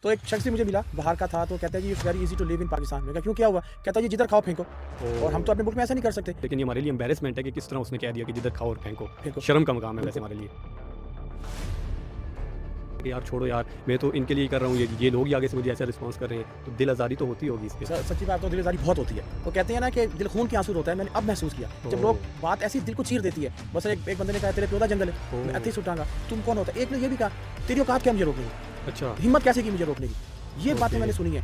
तो एक शख्स भी मुझे मिला, बाहर का था, तो कहता है जी it's very easy to live in Pakistan. मैंने कहा क्यों, क्या हुआ? कहता है जी जिधर खाओ फेंको, और हम तो अपने मुल्क में ऐसा नहीं कर सकते। लेकिन ये हमारे लिए एम्बैरेसमेंट है कि किस तरह उसने कह दिया कि जिधर खाओ और फेंको। फेंको, शर्म का मकाम है वैसे बिल्कुल। हमारे लिए कि यार छोड़ो यार, मैं तो इनके लिए ही कर रहा हूँ, ये लोग ही आगे से मुझे ऐसा रिस्पॉन्स कर रहे हैं, तो दिल आज़ारी तो होती होगी इस पे। सच्ची बात तो दिलदारी बहुत होती है। वो कहते हैं ना कि दिल खून के आंसू रोता है, मैंने अब महसूस किया जब लोग ओह! बात ऐसी दिल को चीर देती है। बस एक बंदे ने कहा तेरे प्यो दा जंगल है, मैं ओह! इत्थे ही सुटांगा, तुम कौन होता है? एक ने ये भी कहा तेरी औकात क्या मुझे रोकने की, अच्छा, हिम्मत कैसे की मुझे रोकने की? ये बातें ओके। मैंने सुनी है।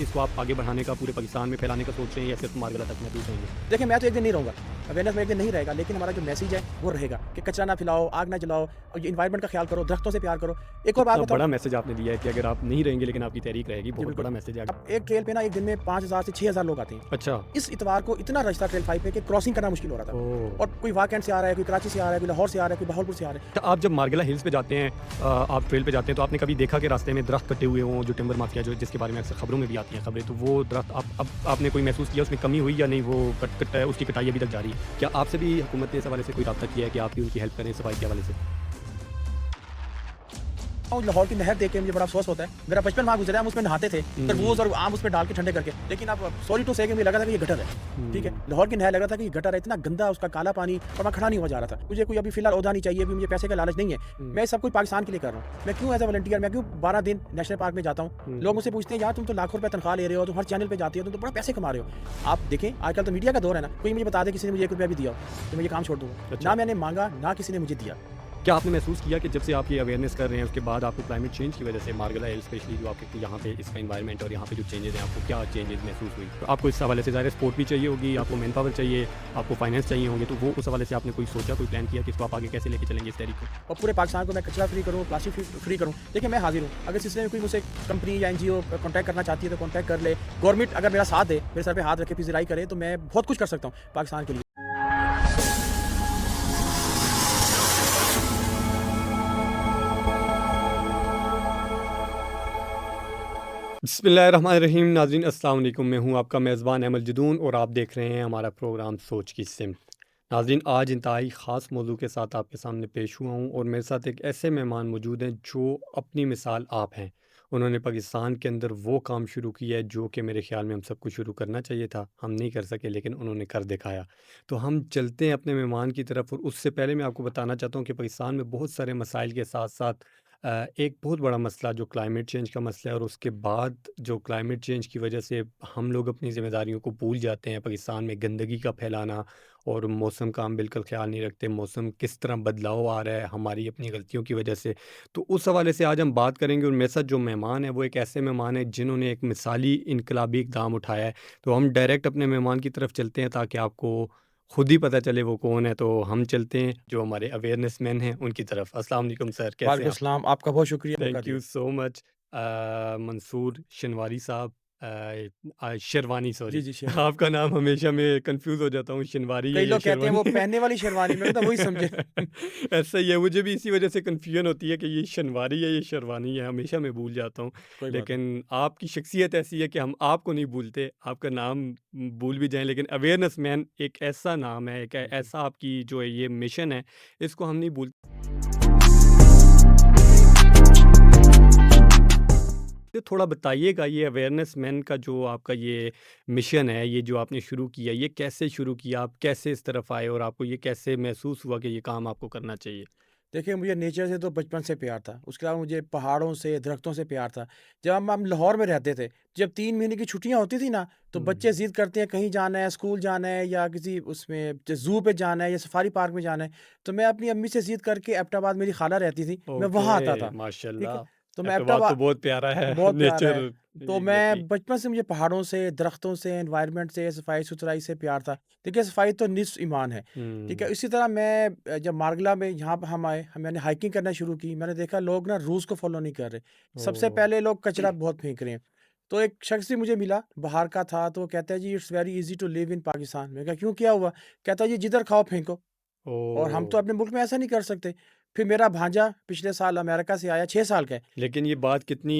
इसको आप आगे बढ़ाने का, पूरे पाकिस्तान में फैलाने का सोच रहे हैं या सिर्फ मारगला तक महदूद रहेंगे? देखिए मैं तो एक दिन नहीं रहूँगा, अवेयरनेस में एक दिन नहीं रहेगा, लेकिन हमारा जो मैसेज है वो रहेगा कि कचरा ना फैलाओ, आग ना जलाओ, और ये एनवायरनमेंट का ख्याल करो, दरख्तों से प्यार करो। एक और बात कितना बताऊँ? बड़ा मैसेज आपने दिया है कि अगर आप नहीं रहेंगे लेकिन आपकी तहरीक रहेगी, जी बहुत बिल्कुल। बड़ा मैसेज है। अब एक ट्रेल पे ना एक दिन में 5000 से 6000 लोग आते हैं। अच्छा, इस इतवार को इतना रश था ट्रेल 5 पे कि क्रॉसिंग करना मुश्किल हो रहा था, ओह! और कोई वाकएंड से आ रहा है, कोई कराची से आ रहा है, कोई लाहौर से आ रहा है, कोई बहावलपुर से आ रहा है। अच्छा, आप जब मारगला हिल्स पे जाते हैं आप ट्रेल पे जाते हैं, तो आपने कभी देखा कि रास्ते में दरख्त कटे हुए हों, जो टिम्बर माफिया जो जिसके बारे में अक्सर खबरों में भी आती हैं खबरें, तो वो दरख्त अब आपने कोई महसूस किया उसमें कमी हुई या नहीं, वो उसकी कटाई अभी तक जारी है? क्या आपसे भी हुकूमत ने इस हवाले से कोई राब्ता किया है कि आप भी उनकी हेल्प करें सफाई के हवाले से? और लाहौर की नहर देख के मुझे बड़ा अफसोस होता है। मेरा बचपन वहाँ गुजरा है, हम उसमें नहाते थे, तरबूज और आम उसमें डाल के ठंडे करके। लेकिन अब सॉरी टू से कि मुझे लगा था कि ये गटर है, ठीक है? हुँ, लाहौर की नहर लग रहा था कि ये गटर है, इतना गंदा उसका काला पानी, और मैं खड़ा नहीं हुआ जा रहा था। मुझे कोई अभी फिलहाल ओहदा नहीं चाहिए, अभी मुझे पैसे का लालच नहीं है। हुँ, मैं सब कुछ पाकिस्तान के लिए कर रहा हूँ। मैं क्यों एज़ अ वॉलंटियर, मैं क्यों 12 दिन नेशनल पार्क में जाता हूँ। लोग हुँ। मुझसे पूछते हैं यार तुम तो लाखों रुपए तनख्वाह ले रहे हो, तुम हर चैनल पे जाती हो, तुम तो बड़ा पैसे कमा रहे हो। आप देखें आजकल तो मीडिया का दौर है ना, कोई मुझे बता दे किसी ने मुझे 1 रुपया भी दिया हो, तो मैं ये काम छोड़ दूँगा। अच्छा। ना मैंने माँगा, ना किसी ने मुझे दिया। क्या आपने महसूस किया कि जब से आप ये अवेयरनेस कर रहे हैं, उसके बाद आपको क्लाइमेट चेंज की वजह से मारगला हिल स्पेशली जो आपके यहाँ पे इसका एनवायरनमेंट और यहाँ पे जो चेंजेज़ हैं, आपको क्या चेंजेज़ महसूस हुई? तो आपको इस हवाले से ज़ाहिर है सपोर्ट भी चाहिए होगी, आपको मैन पावर चाहिए, आपको फाइनेंस चाहिए होंगे, तो वो उस हवाले से आपने कोई सोचा, कोई प्लान किया कि इसको आप आगे कैसे लेके चलेंगे इस तहरीक को? और पूरे पाकिस्तान को मैं कचरा फ्री करूँ, प्लास्टिक फ्री करूँ। देखिए मैं हाज़िर हूँ, अगर सिलसिले में कोई मुझसे कंपनी या एनजीओ कॉन्टैक्ट करना चाहती है तो कॉन्टैक्ट कर ले। गवर्नमेंट अगर मेरा साथ दे, मेरे सर पे हाथ रखे पज़िराई करे, तो मैं बहुत कुछ कर सकता हूँ पाकिस्तान के लिए। बिस्मिल्लाहिर्रहमानिर्रहीम नाज़रीन अस्सलाम वालेकुम, मैं हूँ आपका मेज़बान अहमद जदून और आप देख रहे हैं हमारा प्रोग्राम सोच की सिमत। नाज़रीन आज इंतहाई ख़ास मौजू के साथ आपके सामने पेश हुआ हूँ और मेरे साथ एक ऐसे मेहमान मौजूद हैं जो अपनी मिसाल आप हैं। उन्होंने पाकिस्तान के अंदर वो काम शुरू किया है जो कि मेरे ख़्याल में हम सबको शुरू करना चाहिए था, हम नहीं कर सके लेकिन उन्होंने कर दिखाया। तो हम चलते हैं अपने मेहमान की तरफ और उससे पहले मैं आपको बताना चाहता हूँ कि पाकिस्तान में बहुत सारे मसाइल के साथ-साथ एक बहुत बड़ा मसला जो क्लाइमेट चेंज का मसला है और उसके बाद जो क्लाइमेट चेंज की वजह से हम लोग अपनी ज़िम्मेदारियों को भूल जाते हैं। पाकिस्तान में गंदगी का फैलाना और मौसम का हम बिल्कुल ख़्याल नहीं रखते। मौसम किस तरह बदलाव आ रहा है हमारी अपनी गलतियों की वजह से। तो उस हवाले से आज हम बात करेंगे और मेरे साथ जो मेहमान है वो एक ऐसे मेहमान है जिन्होंने एक मिसाली इनकलाबी इक़दाम उठाया है। तो हम डायरेक्ट अपने मेहमान की तरफ चलते हैं ताकि आपको खुद ही पता चले वो कौन है। तो हम चलते हैं जो हमारे अवेयरनेस मैन हैं उनकी तरफ। अस्सलाम वालेकुम सर, कैसे हैं वालेकुम आप? सलाम, आपका बहुत शुक्रिया मौका थैंक यू दिया। सो मच मंसूर शनवारी साहब शेरवानी जी, सॉरी जी, शेरवानी। आपका नाम हमेशा मैं कंफ्यूज हो जाता हूँ शनवारी है कई या लोग कहते हैं शेरवानी वो पहनने वाली शेरवानी, मैं कहता वही समझे। ऐसा ही है, मुझे भी इसी वजह से कंफ्यूजन होती है कि ये शनवारी है ये शेरवानी है, हमेशा मैं भूल जाता हूँ। कोई बात नहीं। लेकिन आपकी शख्सियत ऐसी है कि हम आपको नहीं भूलते, आपका नाम भूल भी जाएं लेकिन अवेयरनेस मैन एक ऐसा नाम है, एक जी। ऐसा आपकी जो है ये मिशन है, इसको हम नहीं भूलते। तो थोड़ा बताइएगा ये अवेयरनेस मैन का जो आपका ये मिशन है, ये जो आपने शुरू किया, ये कैसे शुरू किया? आप कैसे इस तरफ आए और आपको ये कैसे महसूस हुआ कि ये काम आपको करना चाहिए? देखिए मुझे नेचर से तो बचपन से प्यार था, उसके अलावा मुझे पहाड़ों से, दरख्तों से प्यार था। जब हम लाहौर में रहते थे, जब 3 महीने की छुट्टियाँ होती थी ना, तो बच्चे हुँ, ज़िद करते हैं कहीं जाना है, स्कूल जाना है या किसी उसमें ज़ू पे जाना है या सफारी पार्क में जाना है। तो मैं अपनी अम्मी से ज़िद करके एबटाबाद मेरी खाला रहती थी, मैं वहाँ आता ओके, था, ठीक है? माशाल्लाह। तो मैं एबटाबाद तो एबटाबाद बहुत प्यारा है बहुत प्यार नेचर है। तो एग्ज़ैक्टली। मैं बचपन से मुझे पहाड़ों से, दरख्तों से, एनवायरनमेंट से, सफाई-सुथराई से प्यार था। देखिए सफाई तो निस्फ़ ईमान है, ठीक है? हुँ, इसी तरह मैं जब मार्गला में यहाँ पे हम आए, मैंने हाइकिंग करना शुरू की, मैंने देखा लोग ना रूल्स को फ़ॉलो नहीं कर रहे। सबसे ओह! पहले लोग कचरा बहुत फेंक रहे हैं। तो एक शख़्स भी मुझे मिला, बाहर का था, तो वो कहता है जी it's very easy to live in Pakistan. मैंने कहा क्यों, क्या हुआ? कहता है जी जिधर खाओ फेंको, और हम ओह! तो अपने मुल्क में ऐसा नहीं कर सकते। फिर मेरा भांजा पिछले साल अमेरिका से आया, 6 साल का है। लेकिन ये बात कितनी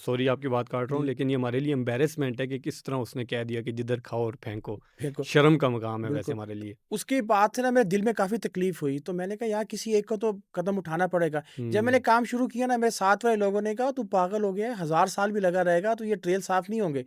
सॉरी आपकी बात काट रहा हूँ, जी, लेकिन ये हमारे लिए एम्बैरेसमेंट है कि किस तरह उसने कह दिया कि जिधर खाओ और फेंको। बिल्कुल, शर्म का मकाम है वैसे बिल्कुल। हमारे लिए। उसके बाद से ना मेरे दिल में काफ़ी तकलीफ़ हुई, तो मैंने कहा यार किसी एक को तो कदम उठाना पड़ेगा। जब मैंने हुँ। काम शुरू किया ना, मेरे साथ वाले लोगों ने कहा तू पागल हो गया है, 1000 साल भी लगा रहेगा तो ये ट्रेल साफ़ नहीं होंगे।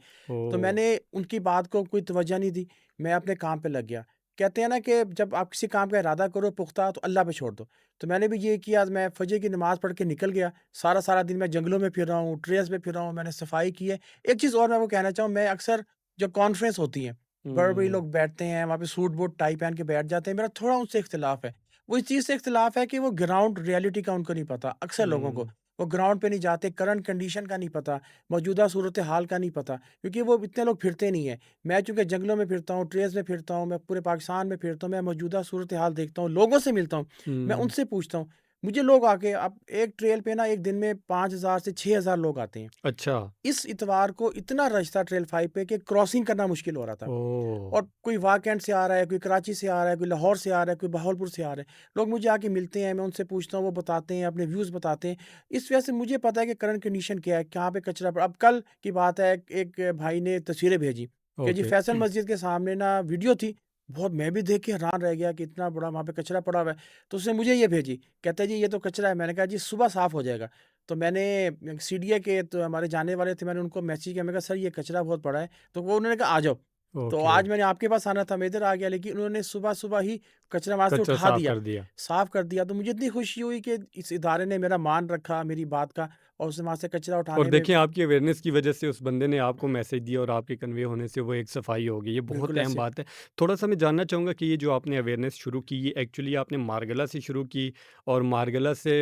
तो ओह! मैंने उनकी बात को कोई तवज्जो नहीं दी, मैं अपने काम पे लग गया। कहते हैं ना कि जब आप किसी काम का इरादा करो पुख्ता तो अल्लाह पे छोड़ दो। तो मैंने भी ये किया, मैं फजर की नमाज़ पढ़ के निकल गया। सारा-सारा दिन मैं जंगलों में फिर रहा हूँ, ट्रेल्स पे फिर रहा हूँ, मैंने सफाई की है। एक चीज़ और मैं वो कहना चाहूँ, मैं अक्सर जो कॉन्फ्रेंस होती हैं, बड़े-बड़े हुँ, लोग बैठते हैं, वहाँ पे सूट-बूट, टाई पहन के बैठ जाते हैं, मेरा थोड़ा उनसे इख्तिलाफ़ है। वो इस चीज़ से इख्तिलाफ़ है कि वो ग्राउंड रियलिटी का उनको नहीं पता, अक्सर लोगों को। हुँ, वो ग्राउंड पे नहीं जाते, करंट कंडीशन का नहीं पता, मौजूदा सूरत-ए-हाल का नहीं पता, क्योंकि वो इतने लोग फिरते नहीं हैं। मैं चूँकि जंगलों में फिरता हूँ, ट्रेल्स में फिरता हूँ, मैं पूरे पाकिस्तान में फिरता हूँ, मैं मौजूदा सूरत-ए-हाल देखता हूँ, लोगों से मिलता हूँ, मैं हुँ। उनसे पूछता हूँ। मुझे लोग आके अब एक ट्रेल पे ना एक दिन में 5000 से 6000 लोग आते हैं। अच्छा। इस इतवार को इतना रश था ट्रेल 5 पे कि क्रॉसिंग करना मुश्किल हो रहा था। ओह! और कोई वाकएंड से आ रहा है, कोई कराची से आ रहा है, कोई लाहौर से आ रहा है, कोई बहावलपुर से आ रहा है। लोग मुझे आके मिलते हैं, मैं उनसे पूछता हूँ, वो बताते हैं, अपने व्यूज़ बताते हैं। इस वजह से मुझे पता है कि करंट कंडीशन क्या है, कहाँ पे कचरा पड़ा। अब कल की बात है, एक भाई ने तस्वीरें भेजी कि जी ओके। फैसल मस्जिद के सामने ना वीडियो थी, बहुत मैं भी देख के हैरान रह गया कि इतना बड़ा वहाँ पे कचरा पड़ा हुआ है। तो उसने मुझे ये भेजी, कहता है जी ये तो कचरा है। मैंने कहा जी सुबह साफ़ हो जाएगा। तो मैंने सीडीए के तो हमारे जानने वाले थे, मैंने उनको मैसेज किया, मैंने कहा सर ये कचरा बहुत पड़ा है। तो वो उन्होंने कहा आ जाओ। तो ओके। आज मैंने आपके पास आना था, मैं इधर आ गया, लेकिन उन्होंने सुबह-सुबह ही कचरा वहाँ से कचरा उठा साफ़ दिया, कर दिया। साफ़ कर दिया। तो मुझे इतनी खुशी हुई कि इस इदारे ने मेरा मान रखा, मेरी बात का, और उसने वहाँ से कचरा और उठाने में देखिए आपकी अवेयरनेस की वजह से उस बंदे ने आपको मैसेज दिया और आपके कन्वे होने से वो एक सफाई हो गई। ये बहुत बिल्कुल अहम ऐसे। बात है। थोड़ा-सा मैं जानना चाहूँगा कि ये जो आपने अवेयरनेस शुरू की, ये एक्चुअली आपने मार्गला से शुरू की और मार्गला से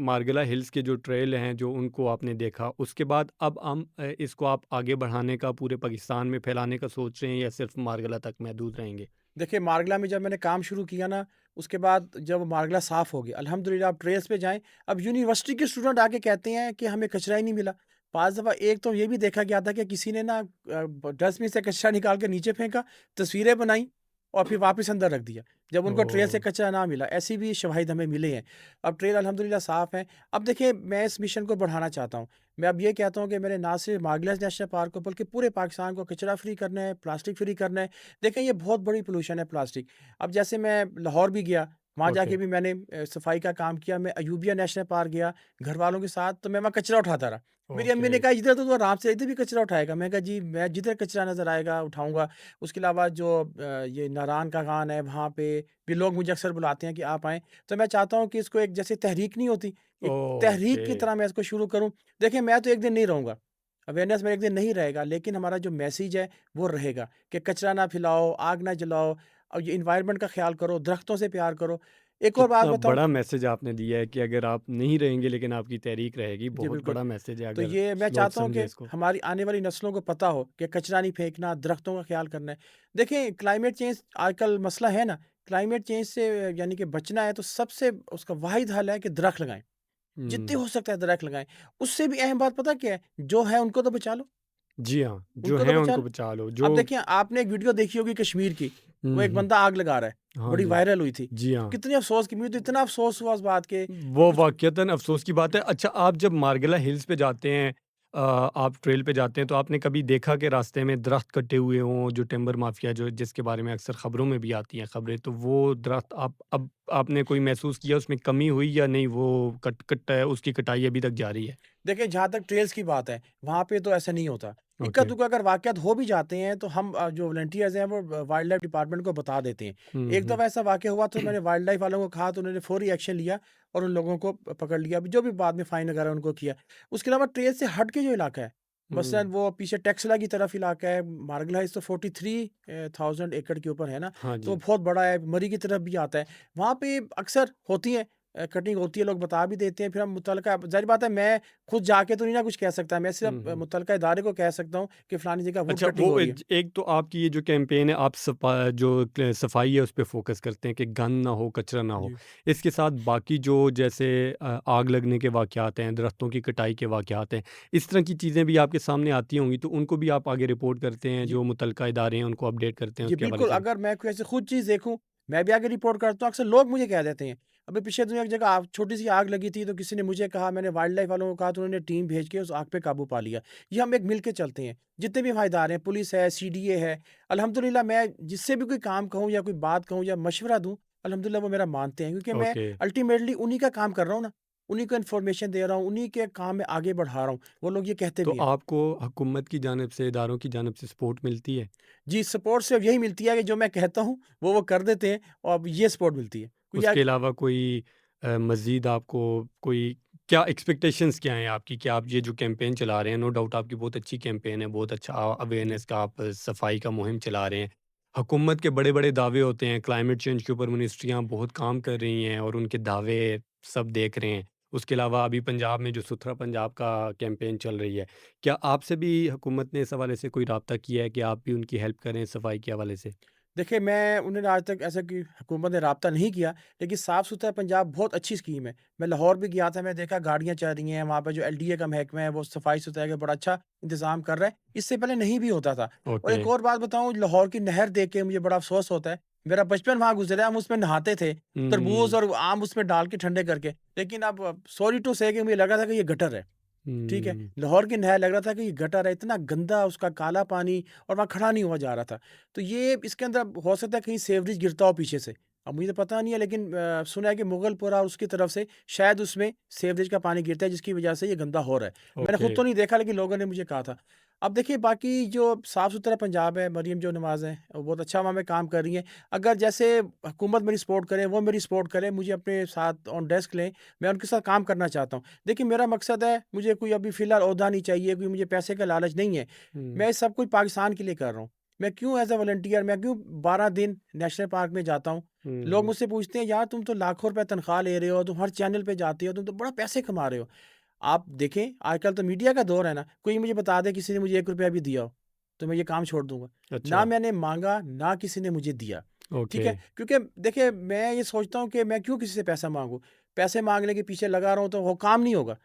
मार्गला हिल्स के जो ट्रेल हैं, जो उनको आपने देखा, उसके बाद अब इसको आप आगे बढ़ाने का, पूरे पाकिस्तान में फैलाने का सोच रहे हैं या सिर्फ़ मार्गला तक महदूद रहेंगे? देखिए मार्गला में जब मैंने काम शुरू किया ना, उसके बाद जब मार्गला साफ़ हो गया, अल्हम्दुलिल्लाह आप ट्रेल्स पे जाएँ, अब यूनिवर्सिटी के स्टूडेंट आके कहते हैं कि हमें कचरा ही नहीं मिला। 5 दफ़ा एक तो ये भी देखा गया था कि किसी ने ना डस्टबिन से कचरा निकाल के नीचे फेंका, तस्वीरें बनाई और फिर वापस अंदर रख दिया, जब उनको ट्रेल ओह! से कचरा ना मिला। ऐसी भी शवाहिद हमें मिले हैं। अब ट्रेल अल्हम्दुलिल्लाह साफ़ है। अब देखिए मैं इस मिशन को बढ़ाना चाहता हूँ। मैं अब ये कहता हूँ कि मैंने ना सिर्फ मार्गला नेशनल पार्क को बल्कि पूरे पाकिस्तान को कचरा फ्री करना है, प्लास्टिक फ्री करना है। देखें ये बहुत बड़ी पोल्यूशन है प्लास्टिक। अब जैसे मैं लाहौर भी गया, वहाँ ओके, जाके भी मैंने सफाई का काम किया। मैं अयूबिया नेशनल पार्क गया, घरवालों के साथ, तो मैं वहाँ कचरा उठाता रहा। मेरी अम्मी ओके। ने कहा इधर तो तू आराम से, इधर भी कचरा उठाएगा। मैं कहा जी मैं जिधर कचरा नज़र आएगा उठाऊँगा। उसके अलावा जो ये नारायण का गान है, वहाँ पे भी लोग मुझे अक्सर बुलाते हैं कि आप आएँ। तो मैं चाहता हूँ कि इसको एक जैसे तहरीक नहीं होती, एक तहरीक ओके। की तरह मैं इसको शुरू करूँ। देखिए मैं तो एक दिन नहीं रहूँगा, अवेयरनेस में एक दिन नहीं रहेगा, लेकिन हमारा जो मैसेज है वो रहेगा कि कचरा ना फैलाओ, आग ना जलाओ और ये एनवायरनमेंट का ख़्याल करो, दरख्तों से प्यार करो। एक और बात कितना बताऊँ? बड़ा मैसेज आपने दिया है कि अगर आप नहीं रहेंगे लेकिन आपकी तहरीक रहेगी, जी, बहुत बिल्कुल। बड़ा मैसेज है तो अगर ये मैं लोग चाहता हूँ कि समझें इसको। हमारी आने वाली नस्लों को पता हो कि कचरा नहीं फेंकना, दरख्तों का ख़्याल करना है। देखिए क्लाइमेट चेंज आजकल मसला है ना, क्लाइमेट चेंज से यानी कि बचना है तो सबसे उसका वाहिद हल है कि दरख्त लगाएँ। जितने हुँ। हो सकता है दरख्त लगाएँ। उससे भी अहम बात पता क्या है? जो है उनको तो बचा लो, जी हाँ, जो उनको तो हैं बचा उनको लो। बचा लो, अब जो देखिए आपने एक वीडियो देखी होगी कश्मीर की, वो हुँ, एक हुँ। बंदा आग लगा रहा है, हाँ बड़ी जी। वायरल हुई थी। जी तो हाँ। कितनी अफ़सोस की, मुझे तो इतना अफ़सोस हुआ उस बात के वो उस वाक़ईतन अफ़सोस की बात है। अच्छा आप जब मार्गिला हिल्स पे जाते हैं आप ट्रेल पे जाते हैं तो आपने कभी देखा कि रास्ते में दरख़्त कटे हुए हों, जो टिम्बर माफ़िया जो जिसके बारे में अक्सर ख़बरों में भी आती हैं ख़बरें, तो वो दरख़्त आप अब आपने कोई महसूस किया उसमें कमी हुई या नहीं वो कट उसकी कटाई अभी तक जारी है? देखिए, जहाँ तक ट्रेल्स की बात है, वहाँ पे तो ऐसा नहीं होता। ओके। इक्का-दुक्का अगर वाक़यात हो भी जाते हैं, तो हम जो वॉलंटियर्स हैं, वो वाइल्ड लाइफ़ डिपार्टमेंट को बता देते हैं। हुँ, एक हुँ। दफ़ा ऐसा वाक़या हुआ, तो मैंने वाइल्ड लाइफ़ वालों को कहा, तो उन्होंने फ़ौरी एक्शन लिया और उन लोगों को पकड़ लिया, जो भी बाद में फ़ाइन वगैरह उनको किया। उसके अलावा ट्रेल से हट के जो इलाका है, हुँ। मसलन वो पीछे टेक्सला की तरफ इलाका है, मार्गला हिल्स तो 43,000 एकड़ के ऊपर है ना, हाँ तो जी। बहुत बड़ा है, मरी की तरफ भी आता है। वहाँ पे अक्सर होती है कटिंग होती है, लोग बता भी देते हैं, फिर हम मुतल्लिका ज़ाहिर बात है मैं खुद जाके तो नहीं ना कुछ कह सकता, मैं हुँ, सिर्फ़ हुँ। मुतल्लिका इदारे को कह सकता हूँ कि फलानी जगह वुड अच्छा वो कटिंग हो रही है। एक तो आपकी ये जो कैंपेन है आप जो सफाई है उस पे फोकस करते हैं कि गंद ना हो कचरा ना हो। जी। इसके साथ बाकी जो जैसे आग लगने के वाक़यात हैं, दरख्तों की कटाई के वाक़यात हैं, इस तरह की चीज़ें भी आपके सामने आती होंगी तो उनको भी आप आगे रिपोर्ट करते हैं, जी। जो मुतल्लिका इदारे हैं उनको अपडेट करते हैं जी, उसके हवाले बिल्कुल, से भी? अगर मैं कोई ऐसी खुद चीज़ देखूँ, मैं भी आगे रिपोर्ट करता हूँ, अक्सर लोग मुझे कह देते हैं। अभी पिछले दिनों एक जगह आग छोटी सी आग लगी थी, तो किसी ने मुझे कहा, मैंने वाइल्ड लाइफ वालों को कहा, तो उन्होंने टीम भेज के उस आग पे काबू पा लिया। ये हम एक मिल के चलते हैं, जितने भी हवलदार हैं, पुलिस है, सीडीए है, अल्हम्दुलिल्लाह मैं जिससे भी कोई काम कहूँ या कोई बात कहूँ या मशवरा दूँ, अल्हम्दुलिल्लाह वो मेरा मानते हैं, क्योंकि मैं ओके। अल्टीमेटली उन्हीं का काम कर रहा हूँ ना, उन्हीं को इन्फॉर्मेशन दे रहा हूँ, उन्हीं के काम में आगे बढ़ा रहा हूँ। वो लोग ये कहते तो भी हैं। आपको हुकूमत की जानिब से, इदारों की जानिब से सपोर्ट मिलती है? जी, सपोर्ट सिर्फ़ यही मिलती है कि जो मैं कहता हूँ, वो कर देते हैं, और अब ये सपोर्ट मिलती है। क्योंकि उसके अलावा कोई मज़ीद आपको कोई क्या एक्सपेक्टेशंस क्या हैं आपकी कि आप ये जो कैंपेन चला रहे हैं, नो डाउट आपकी बहुत अच्छी कैंपेन है, बहुत अच्छा जी। अवेयरनेस का आप सफाई का मुहिम चला रहे हैं। हुकूमत के बड़े-बड़े दावे होते हैं, क्लाइमेट चेंज के ऊपर मिनिस्ट्रियाँ बहुत काम कर रही हैं और उनके दावे सब देख रहे हैं। उसके अलावा अभी पंजाब में जो सुथरा पंजाब का कैंपेन चल रही है, क्या आपसे भी हुकूमत ने इस हवाले से कोई राब्ता किया है कि आप भी उनकी हेल्प करें सफाई के हवाले से? देखिए, मैं उन्होंने आज तक ऐसा कि हुकूमत ने राब्ता नहीं किया, लेकिन साफ़-सुथरा पंजाब बहुत अच्छी स्कीम है। मैं लाहौर भी गया था, मैं देखा गाड़ियाँ चल रही हैं, वहाँ पे जो एलडीए का महकमा है, वो सफाई-सुथराई का बड़ा अच्छा इंतज़ाम कर रहा है। इससे पहले नहीं भी होता था। और ओके। एक और बात बताऊँ, लाहौर की नहर देख के मुझे बड़ा अफ़सोस होता है। मेरा बचपन वहाँ गुज़रा है, हम उसमें नहाते थे, तरबूज़ हुँ, और आम उसमें डाल के ठंडे करके। लेकिन अब सॉरी टू से कि मुझे लगा था कि ये गटर है। ठीक है? हुँ। लाहौर की नहर लग रहा था कि ये गटर है, इतना गंदा उसका काला पानी, और वहाँ खड़ा नहीं हुआ जा रहा था। तो ये इसके अंदर हो सकता है कहीं सीवरेज गिरता हो पीछे से। अब मुझे तो पता नहीं है, लेकिन सुना है कि मुगलपुरा और उसकी तरफ से शायद उसमें सीवरेज का पानी गिरता है, जिसकी वजह से ये गंदा हो रहा है। मैंने ओके। खुद तो नहीं देखा, लेकिन लोगों ने मुझे कहा था। अब देखिए, बाकी जो साफ-सुथरा पंजाब है, मरीम जो नवाज़ हैं, वो बहुत अच्छा वहाँ में काम कर रही हैं। अगर जैसे हुकूमत मेरी सपोर्ट करे, वो मेरी सपोर्ट करें, मुझे अपने साथ ऑन डेस्क लें, मैं उनके साथ काम करना चाहता हूँ। देखिए, मेरा मकसद है, मुझे कोई अभी फ़िलहाल ओहदा नहीं चाहिए, कोई मुझे पैसे का लालच नहीं है। हुँ, मैं सब कुछ पाकिस्तान के लिए कर रहा हूँ। मैं क्यों एज़ अ वॉलंटियर, मैं क्यों 12 दिन नेशनल पार्क में जाता हूँ। लोग हुँ, मुझसे पूछते हैं, "यार, तुम तो लाखों रुपए तनख्वाह ले रहे हो, तुम हर चैनल पे जाते हो, तुम तो बड़ा पैसे कमा रहे हो।" आप देखें, आजकल तो मीडिया का दौर है ना, कोई मुझे बता दे किसी ने मुझे ₹1 भी दिया हो, तो मैं ये काम छोड़ दूँगा। ना अच्छा, मैंने माँगा, ना किसी ने मुझे दिया। ठीक ओके। है? क्योंकि देखिए, मैं ये सोचता हूँ कि मैं क्यों किसी से पैसा माँगूँ? पैसे माँगने के पीछे लगा रहा हूँ तो वो काम नहीं होगा।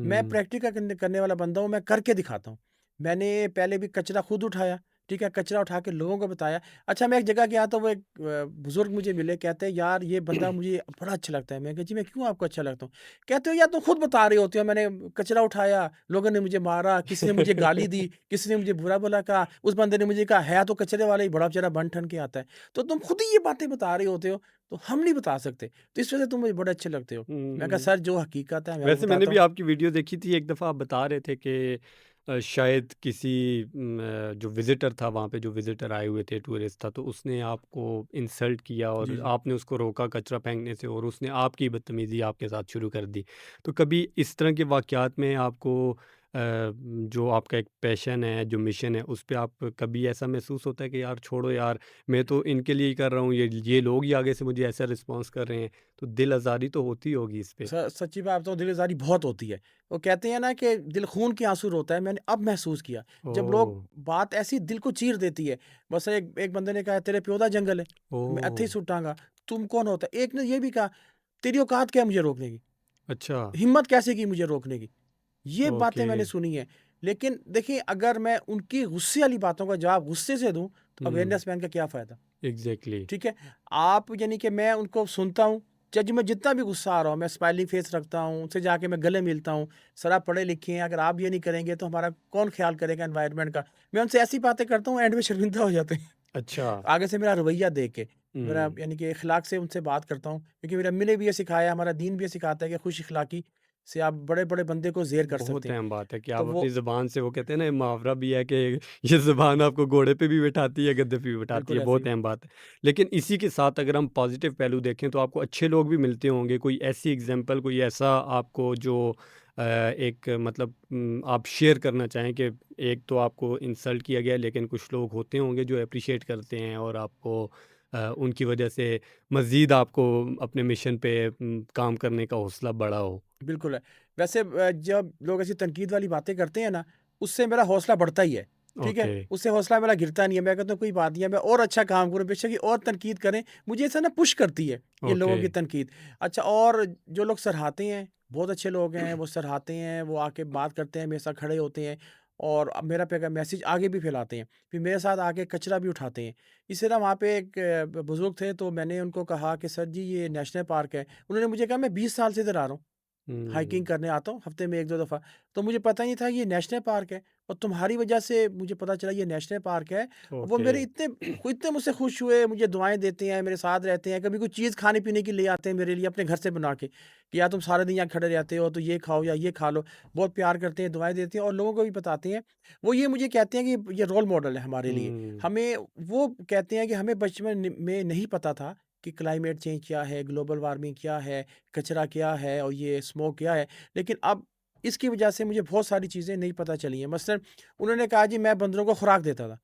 मैं हुँ, प्रैक्टिकल करने करने वाला बंदा हूँ, मैं करके दिखाता हूँ। मैंने पहले भी कचरा खुद उठाया, ठीक है? कचरा उठा के लोगों को बताया। अच्छा, मैं एक जगह गया तो वो एक बुज़ुर्ग मुझे मिले, कहते हैं, "यार, ये बंदा मुझे बड़ा अच्छा लगता है।" मैं कहा, "जी, मैं क्यों आपको अच्छा लगता हूँ?" कहते हो, "यार, तुम खुद बता रहे होते हो, मैंने कचरा उठाया, लोगों ने मुझे मारा, किसी ने मुझे गाली दी, किसी ने मुझे बुरा-भला कहा, उस बंदे ने मुझे कहा, है तो कचरे वाला ही, बड़ा बेचारा बन-ठन के आता है। तो तुम खुद ही ये बातें बता रहे होते हो, तो हम नहीं बता सकते। तो इस वजह से तुम मुझे बड़े अच्छे लगते हो।" मैं कहा, हुँ। "सर, जो हकीकत है, मैं वो वैसे मैंने बताता भी हूँ।" आपकी वीडियो देखी थी, एक दफ़ा आप बता रहे थे कि शायद किसी जो विज़िटर था वहाँ पे, जो विज़िटर आए हुए थे, टूरिस्ट था, तो उसने आपको इंसल्ट किया जी, और जी। आपने उसको रोका कचरा फेंकने से और उसने आपकी बदतमीज़ी आपके साथ शुरू कर दी। तो कभी इस तरह के वाक़यात में आपको जो आपका एक पैशन है, जो मिशन है, उस पे आप कभी ऐसा महसूस होता है कि यार छोड़ो यार, मैं तो इनके लिए ही कर रहा हूँ, ये लोग ही आगे से मुझे ऐसा रिस्पॉन्स कर रहे हैं, तो दिल आज़ारी तो होती होगी इस पे? सच्ची बात बताऊँ, दिल-आज़ारी बहुत होती है। वो कहते हैं ना कि दिल खून के आँसू रोता है, मैंने अब महसूस किया। जब लोग, ओह! बात ऐसी दिल को चीर देती है। बस एक एक बंदे ने कहा, "तेरे प्यो दा जंगल है, मैं इत्थे ओह! ही सुट्टांगा, तुम कौन होता है?" एक ने ये भी कहा, "तेरी औकात क्या है मुझे रोकने की? अच्छा, हिम्मत कैसे की मुझे रोकने की?" ये बातें ओके। मैंने सुनी हैं। लेकिन देखिए, अगर मैं उनकी गुस्से वाली बातों का जवाब गुस्से से दूँ, तो हुँ, अवेयरनेस मैन का क्या फ़ायदा? एग्ज़ैक्टली। ठीक है? आप, यानी कि मैं उनको सुनता हूँ, चाहे मैं जितना भी गुस्सा आ रहा हो, मैं स्माइली फेस रखता हूँ, उनसे जाके मैं गले मिलता हूँ। सर, आप पढ़े-लिखे हैं, अगर आप ये नहीं करेंगे तो हमारा कौन ख़्याल करेगा एनवायरनमेंट का? मैं उनसे ऐसी बातें करता हूँ, एंड में शर्मिंदा हो जाते हैं। अच्छा, आगे से मेरा रवैया देख के, मेरा, हुँ, यानी कि इखलाक से उनसे बात करता हूँ, क्योंकि मेरे अम्मी ने भी ये सिखाया, हमारा दीन भी ये सिखाता है कि खुश इखलाकी से आप बड़े-बड़े बंदे को ज़ेर कर सकते बहुत हैं। अहम बात है कि तो आप अपनी वो ज़ुबान से वो कहते हैं ना, मुहावरा भी है कि ये ज़ुबान आपको घोड़े पे भी बिठाती है, गद्दे पे भी बिठाती है, बिल्कुल ऐसे बहुत ही। अहम बात है। लेकिन इसी के साथ अगर हम पॉज़िटिव पहलू देखें तो आपको अच्छे लोग भी मिलते होंगे, कोई ऐसी एग्ज़ाम्पल, कोई ऐसा आपको जो एक मतलब आप शेयर करना चाहें कि एक तो आपको इंसल्ट किया गया लेकिन कुछ लोग होते होंगे जो एप्रिशिएट करते हैं और आपको उनकी वजह से मज़ीद आपको अपने मिशन पे काम करने का हौसला बढ़ा हो? बिल्कुल है। वैसे जब लोग ऐसी तनकीद वाली बातें करते हैं ना, उससे मेरा हौसला बढ़ता ही है, ठीक है? ओके, उससे हौसला मेरा गिरता नहीं है। मैं कहता हूँ, कोई बात नहीं है, मैं और अच्छा काम करूँ, बेशक ये और तनकीद करें, मुझे ऐसा ना पुश करती है, ये ओके। लोगों की तनकीद। अच्छा, और जो लोग सराहते हैं, बहुत अच्छे लोग हैं, वो सराहते हैं, वो आके बात करते हैं, मेरे साथ खड़े होते हैं, और मेरा मैसेज आगे भी फैलाते हैं। फिर मेरे साथ आके कचरा भी उठाते हैं। इसी तरह वहाँ पे एक बुज़ुर्ग थे, तो मैंने उनको कहा कि सर जी ये नेशनल पार्क है। उन्होंने मुझे कहा मैं 20 साल से इधर आ रहा हूँ। हाइकिंग हुँ, करने आता हूँ हफ्ते में 1-2 दफ़ा। तो मुझे पता ही नहीं था ये नेशनल पार्क है, और तुम्हारी वजह से मुझे पता चला ये नेशनल पार्क है। वो ओके। मेरे इतने मुझसे खुश हुए, मुझे दुआएँ देते हैं, मेरे साथ रहते हैं, कभी कोई चीज़ खाने-पीने की ले आते हैं मेरे लिए अपने घर से बना के, कि यार तुम सारा दिन यहाँ खड़े रहते हो तो ये खाओ या ये खा लो। बहुत प्यार करते हैं, दुआएँ देते हैं और लोगों को भी बताते हैं। वो ये मुझे कहते हैं कि ये रोल मॉडल है हमारे लिए। हुँ, हमें वो कहते हैं कि हमें बचपन में नहीं पता था कि क्लाइमेट चेंज क्या है, ग्लोबल वार्मिंग क्या है, कचरा क्या है और ये स्मोक क्या है। लेकिन अब इसकी वजह से मुझे बहुत सारी चीज़ें नहीं पता चली हैं। मसलन उन्होंने कहा जी मैं बंदरों को खुराक देता था।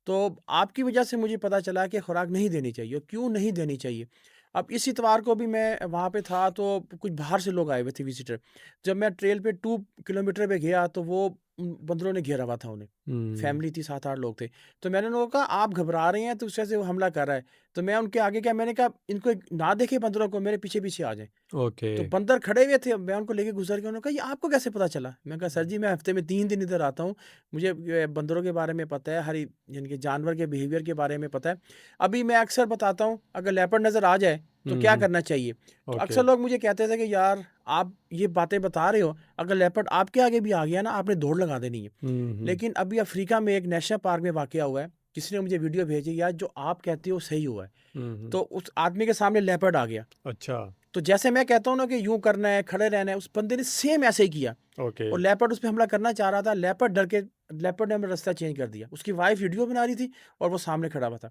तो आपकी वजह से मुझे पता चला कि खुराक नहीं देनी चाहिए और क्यों नहीं देनी चाहिए। अब इस इतवार को भी मैं वहाँ पे था, तो कुछ बाहर से लोग आए हुए थे विज़िटर। जब मैं ट्रेल पे 2 किलोमीटर पे गया तो वो बंदरों ने घेरा हुआ था उन्हें। हुँ, फैमिली थी, 7-8 लोग थे। तो मैंने उनको कहा आप घबरा रहे हैं तो उस वजह से वो हमला कर रहा है। तो मैं उनके आगे क्या, मैंने कहा इनको ना देखे बंदरों को, मेरे पीछे-पीछे आ जाएँ। ओके। तो बंदर खड़े हुए थे, मैं उनको लेके गुज़र गया, उन्होंने कहा, "ये आपको कैसे पता चला?" मैंने कहा, "सर जी, मैं हफ़्ते में 3 दिन इधर आता हूँ, मुझे बंदरों के बारे में पता है, यानी कि जानवर के बिहेवियर के बारे में पता है।" अभी मैं अक्सर बताता हूँ, अगर लेपर्ड नज़र आ जाए, तो हुँ, क्या हुँ, करना चाहिए? तो ओके। अक्सर लोग मुझे कहते थे कि, "यार, आप ये बातें बता रहे हो, अगर लेपर्ड आपके आगे भी आ गया ना, आपने दौड़ लगा देनी है।" हुँ, हुँ, लेकिन अभी अफ़्रीका में एक नेशनल पार्क में वाक़या हुआ है, किसी ने मुझे वीडियो भेजी, "यार, जो आप कहते हो, सही हुआ है।" हुँ, हुँ, तो उस आदमी के सामने लेपर्ड आ गया। अच्छा, तो जैसे मैं कहता हूँ ना कि यूँ करना है, खड़े रहना है, उस बंदे ने सेम ऐसे ही किया ओके, और लेपर्ड उस पे हमला करना चाह रहा था। लेपर्ड ने अपना रास्ता चेंज कर दिया। उसकी वाइफ़ वीडियो बना रही थी और वो सामने खड़ा हुआ था।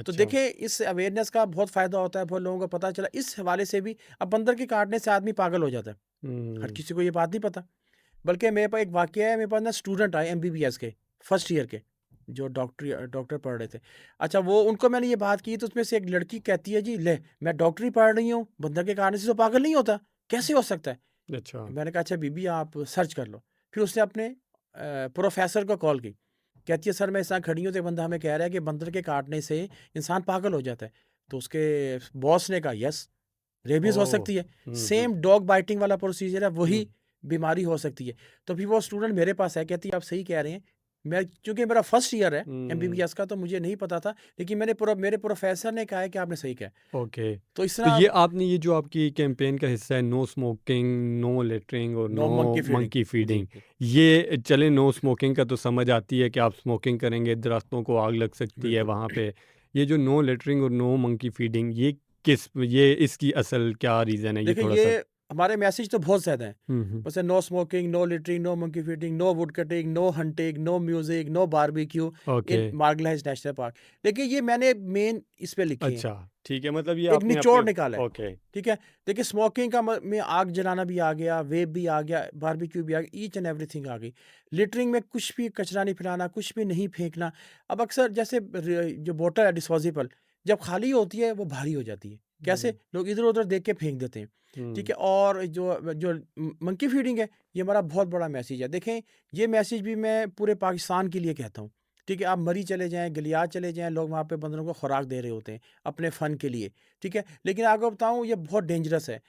तो अच्छा। देखिए, इस अवेयरनेस का बहुत फ़ायदा होता है, बहुत लोगों को पता चला। इस हवाले से भी अब बंदर के काटने से आदमी पागल हो जाता है। हर हुँ, किसी को ये बात नहीं पता। बल्कि मेरे पास एक वाक़या है, मेरे पास ना स्टूडेंट आए एमबीबीएस के, फर्स्ट ईयर के, जो डॉक्टर पढ़ रहे थे। अच्छा, वो उनको मैंने ये बात की तो उसमें से एक लड़की कहती है, "जी ले, मैं डॉक्टरी पढ़ रही हूँ, बंदर के काटने से तो पागल नहीं होता, कैसे हो सकता है?" अच्छा, मैंने कहा, "अच्छा बीबी आप सर्च कर लो।" फिर उसने अपने प्रोफ़ेसर को कॉल की। कहती है, "सर मैं इस तरह खड़ी हूँ तो एक बंदा हमें कह रहा है कि बंदर के काटने से इंसान पागल हो जाता है।" तो उसके बॉस ने कहा, "यस, रेबीज़ हो ओह! सकती है। हुँ, हुँ, सेम डॉग बाइटिंग वाला प्रोसीजर है, हुँ, वही बीमारी हो सकती है।" तो फिर वो स्टूडेंट मेरे पास है, कहती है, "आप सही कह रहे हैं।" मैं चूँकि मेरा फर्स्ट ईयर है हुँ, एमबीबीएस का, तो मुझे नहीं पता था, लेकिन मेरे प्रोफ़ेसर ने कहा है कि आपने सही कहा। ओके। तो इस तो तरह ये आपने ये जो आपकी कैंपेन का हिस्सा है, नो स्मोकिंग, नो लिटरिंग और no no monkey feeding. Monkey जी, फीडिंग, जी। ये चले नो स्मोकिंग का तो समझ आती है कि आप स्मोकिंग करेंगे, दरख्तों को आग लग सकती है बिल्कुल। वहाँ पे। ये जो नो लिटरिंग और नो मंकी फीडिंग, ये इसकी असल क्या रीज़न है? ये देखिए, थोड़ा-सा ये हमारे मैसेज तो बहुत ज़्यादा हैं। हुँ, हुँ, जैसे no smoking, no littering, no monkey feeding, no wood cutting, no hunting, no music, no barbecue okay. In Margalla Hills national park. देखिए, ये मैंने मेन इस पे लिखे हैं। अच्छा, ठीक है मतलब ये एक आपने अपने निचोड़ निकाला है, ओके। ठीक है? देखिए, स्मोकिंग का में आग जलाना भी आ गया, वेप भी आ गया, बारबेक्यू भी आ गया, ईच एंड एवरीथिंग आ गई। लिटरिंग में कुछ भी कचरा नहीं फैलाना, कुछ भी नहीं फेंकना। अब अक्सर जैसे जो बोतल है डिस्पोजेबल, जब खाली होती है वो भारी हो जाती है। कैसे? हुँ, लोग इधर-उधर देख के फेंक देते हैं, ठीक हुँ, है? और जो जो मंकी फीडिंग है, ये हमारा बहुत बड़ा मैसेज है। देखें, ये मैसेज भी मैं पूरे पाकिस्तान के लिए कहता हूँ, ठीक है? आप मरी चले जाएँ, गलियात चले जाएँ, लोग वहाँ पे बंदरों को खुराक दे रहे होते हैं, अपने फ़न के लिए। ठीक है? लेकिन आपको बताऊँ, ये बहुत डेंजरस है।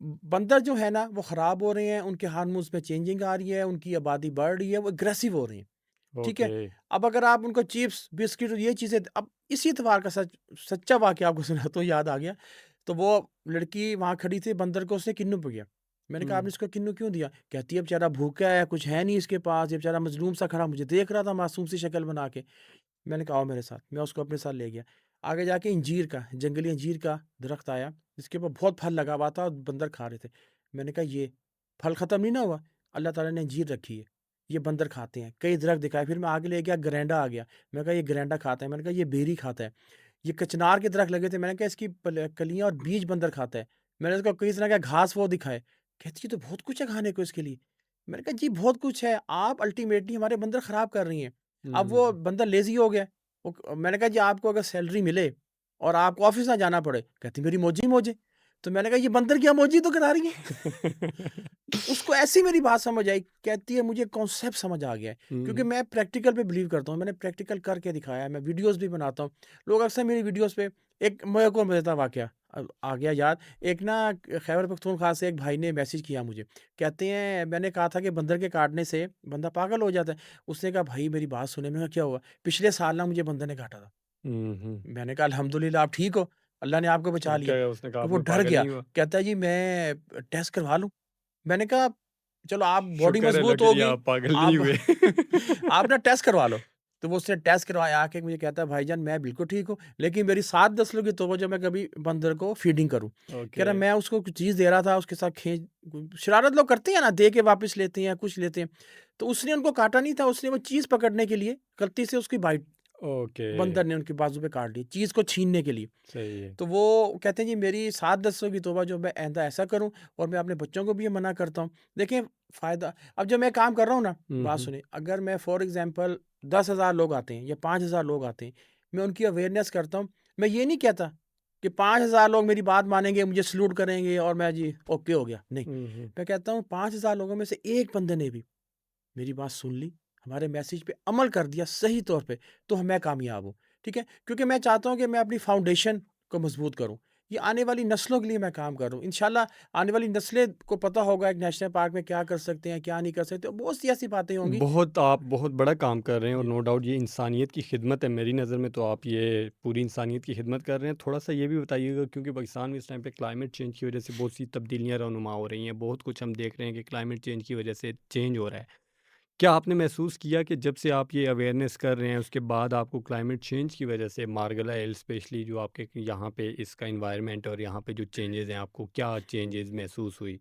बंदर जो है ना वो ख़राब हो रहे हैं, उनके हार्मोन्स में चेंजिंग आ रही है, उनकी आबादी बढ़ रही है, वो एग्रेसिव हो रहे हैं। ठीक है? ओके। अब अगर आप उनको चिप्स, बिस्किट और ये चीज़ें अब इसी इतवार का सच्चा वाक़या आपको सुनाता हूँ, याद आ गया। तो वो लड़की वहाँ खड़ी थी, बंदर को उसने किन्नू पे गया। मैंने कहा, हुँ, "आपने इसको किन्नू क्यों दिया?" कहती है, "बेचारा भूखा है, कुछ है नहीं इसके पास, ये बेचारा मज़लूम सा खड़ा मुझे देख रहा था मासूम सी शक्ल बना के।" मैंने कहा, "आओ मेरे साथ।" मैं उसको अपने साथ ले गया। आगे जाके जंगली अंजीर का दरख्त आया, जिसके ऊपर बहुत फल लगा हुआ था और बंदर खा रहे थे। मैंने कहा, "ये फल ख़त्म नहीं ना हुआ? अल्लाह ताला ने अंजीर रखी है, ये बंदर खाते हैं।" कई दरख्त दिखाए, फिर मैं आगे ले गया, गरैंडा आ गया। मैंने कहा, "ये गरैंडा खाता है।" मैंने कहा, "ये बेरी खाता है।" ये कचनार के दरख्त लगे थे, मैंने कहा, "इसकी कलियाँ और बीज बंदर खाता है।" मैंने उसको कई तरह का घास वो दिखाए, कहती है, "ये तो बहुत कुछ है खाने को इसके लिए।" मैंने कहा, "जी बहुत कुछ है, आप अल्टीमेटली हमारे बंदर ख़राब कर रही हैं।" अब वो हुँ, बंदर लेज़ी हो गया। मैंने कहा, "जी आपको अगर सैलरी मिले और आपको ऑफ़िस ना जाना पड़े?" कहती, "मेरी मौज ही मौज है।" तो मैंने कहा ये बंदर की इमोजी तो करा रही है। उसको ऐसी मेरी बात समझ आई, कहती है मुझे कॉन्सेप्ट समझ आ गया है, क्योंकि मैं प्रैक्टिकल पे बिलीव करता हूँ, मैंने प्रैक्टिकल करके दिखाया है, मैं वीडियोस भी बनाता हूँ। लोग अक्सर मेरी वीडियोस पे एक मेरे को मज़ेदार वाकया आ गया याद। एक ना खैबर पख्तूनख्वा से एक भाई ने मैसेज किया मुझे, कहते हैं मैंने कहा था कि बंदर के काटने से बंदा पागल हो जाता है। उसने कहा भाई मेरी बात सुने। मैंने कहा क्या हुआ? पिछले साल ना मुझे बंदर ने काटा था। मैंने कहा अल्हम्दुलिल्लाह आप ठीक हो, अल्लाह ने आपको बचा तो लिया। क्या उसने कहा तो आप वो कोई डर पागल गया, नहीं हुआ? कहता है जी मैं टेस्ट करवा लूँ? मैंने कहा चलो आप बॉडी शुक्र है मज़बूत लकीली होगी, आप पागल नहीं आप हुए। आप ना टेस्ट करवा लो। तो वो उसने टेस्ट करवाया, आके मुझे कहता है भाईजान मैं बिल्कुल ठीक हूँ, लेकिन मेरी 7 नस्लों की तौबा जब मैं कभी बंदर को फीडिंग करूँ। कह ओके। रहा मैं उसको कुछ चीज़ दे रहा था, उसके साथ शरारत लोग करते हैं ना, दे के वापस लेते हैं, कुछ लेते हैं। तो उसने उनको काटा नहीं था, उसने वो चीज़ पकड़ने के लिए गलती से उसकी बाइट ओके, बंदर ने उनके बाजू पे काट ली, चीज़ को छीनने के लिए। सही है। तो वो कहते हैं जी मेरी 7 नस्लों की तौबा जो मैं आइंदा ऐसा करूँ, और मैं अपने बच्चों को भी ये मना करता हूँ। देखिए फ़ायदा अब जब मैं काम कर रहा हूँ ना, हुँ, बात हुँ। सुनिए, अगर मैं फॉर एग्ज़ाम्पल 10,000 लोग आते हैं या 5,000 लोग आते हैं, मैं उनकी अवेयरनेस करता हूँ। मैं ये नहीं कहता कि 5,000 लोग मेरी बात मानेंगे, मुझे सैल्यूट करेंगे और मैं जी ओके हो गया, नहीं। हुँ, हुँ। मैं कहता हूँ 5,000 लोगों में से एक बंदे ने भी मेरी बात सुन ली, हमारे मैसेज पे अमल कर दिया सही तौर पे, तो मैं कामयाब हूँ, ठीक है? क्योंकि मैं चाहता हूँ कि मैं अपनी फाउंडेशन को मज़बूत करूँ। ये आने वाली नस्लों के लिए मैं काम कर रहा हूँ। इंशाल्लाह आने वाली नस्लें को पता होगा एक नेशनल पार्क में क्या कर सकते हैं, क्या नहीं कर सकते। बहुत सी ऐसी बातें होंगी। आप बहुत बड़ा काम कर रहे हैं और जी। नो डाउट ये इंसानियत की खिदमत है। मेरी नज़र में तो आप ये पूरी इंसानियत की खिदमत कर रहे हैं। थोड़ा-सा ये भी बताइएगा, क्योंकि पाकिस्तान में इस टाइम पे क्लाइमेट चेंज की वज़ह से बहुत सी तब्दीलियाँ रहनुमा हो रही हैं। बहुत कुछ हम देख रहे हैं कि क्लाइमेट चेंज की वज़ह से चेंज हो रहा है। क्या आपने महसूस किया कि जब से आप ये अवेयरनेस कर रहे हैं, उसके बाद आपको क्लाइमेट चेंज की वजह से मार्गला हिल स्पेशली जो आपके यहाँ पे इसका एनवायरनमेंट और यहाँ पे जो चेंजेज़ हैं, आपको क्या चेंजेज़ महसूस हुई?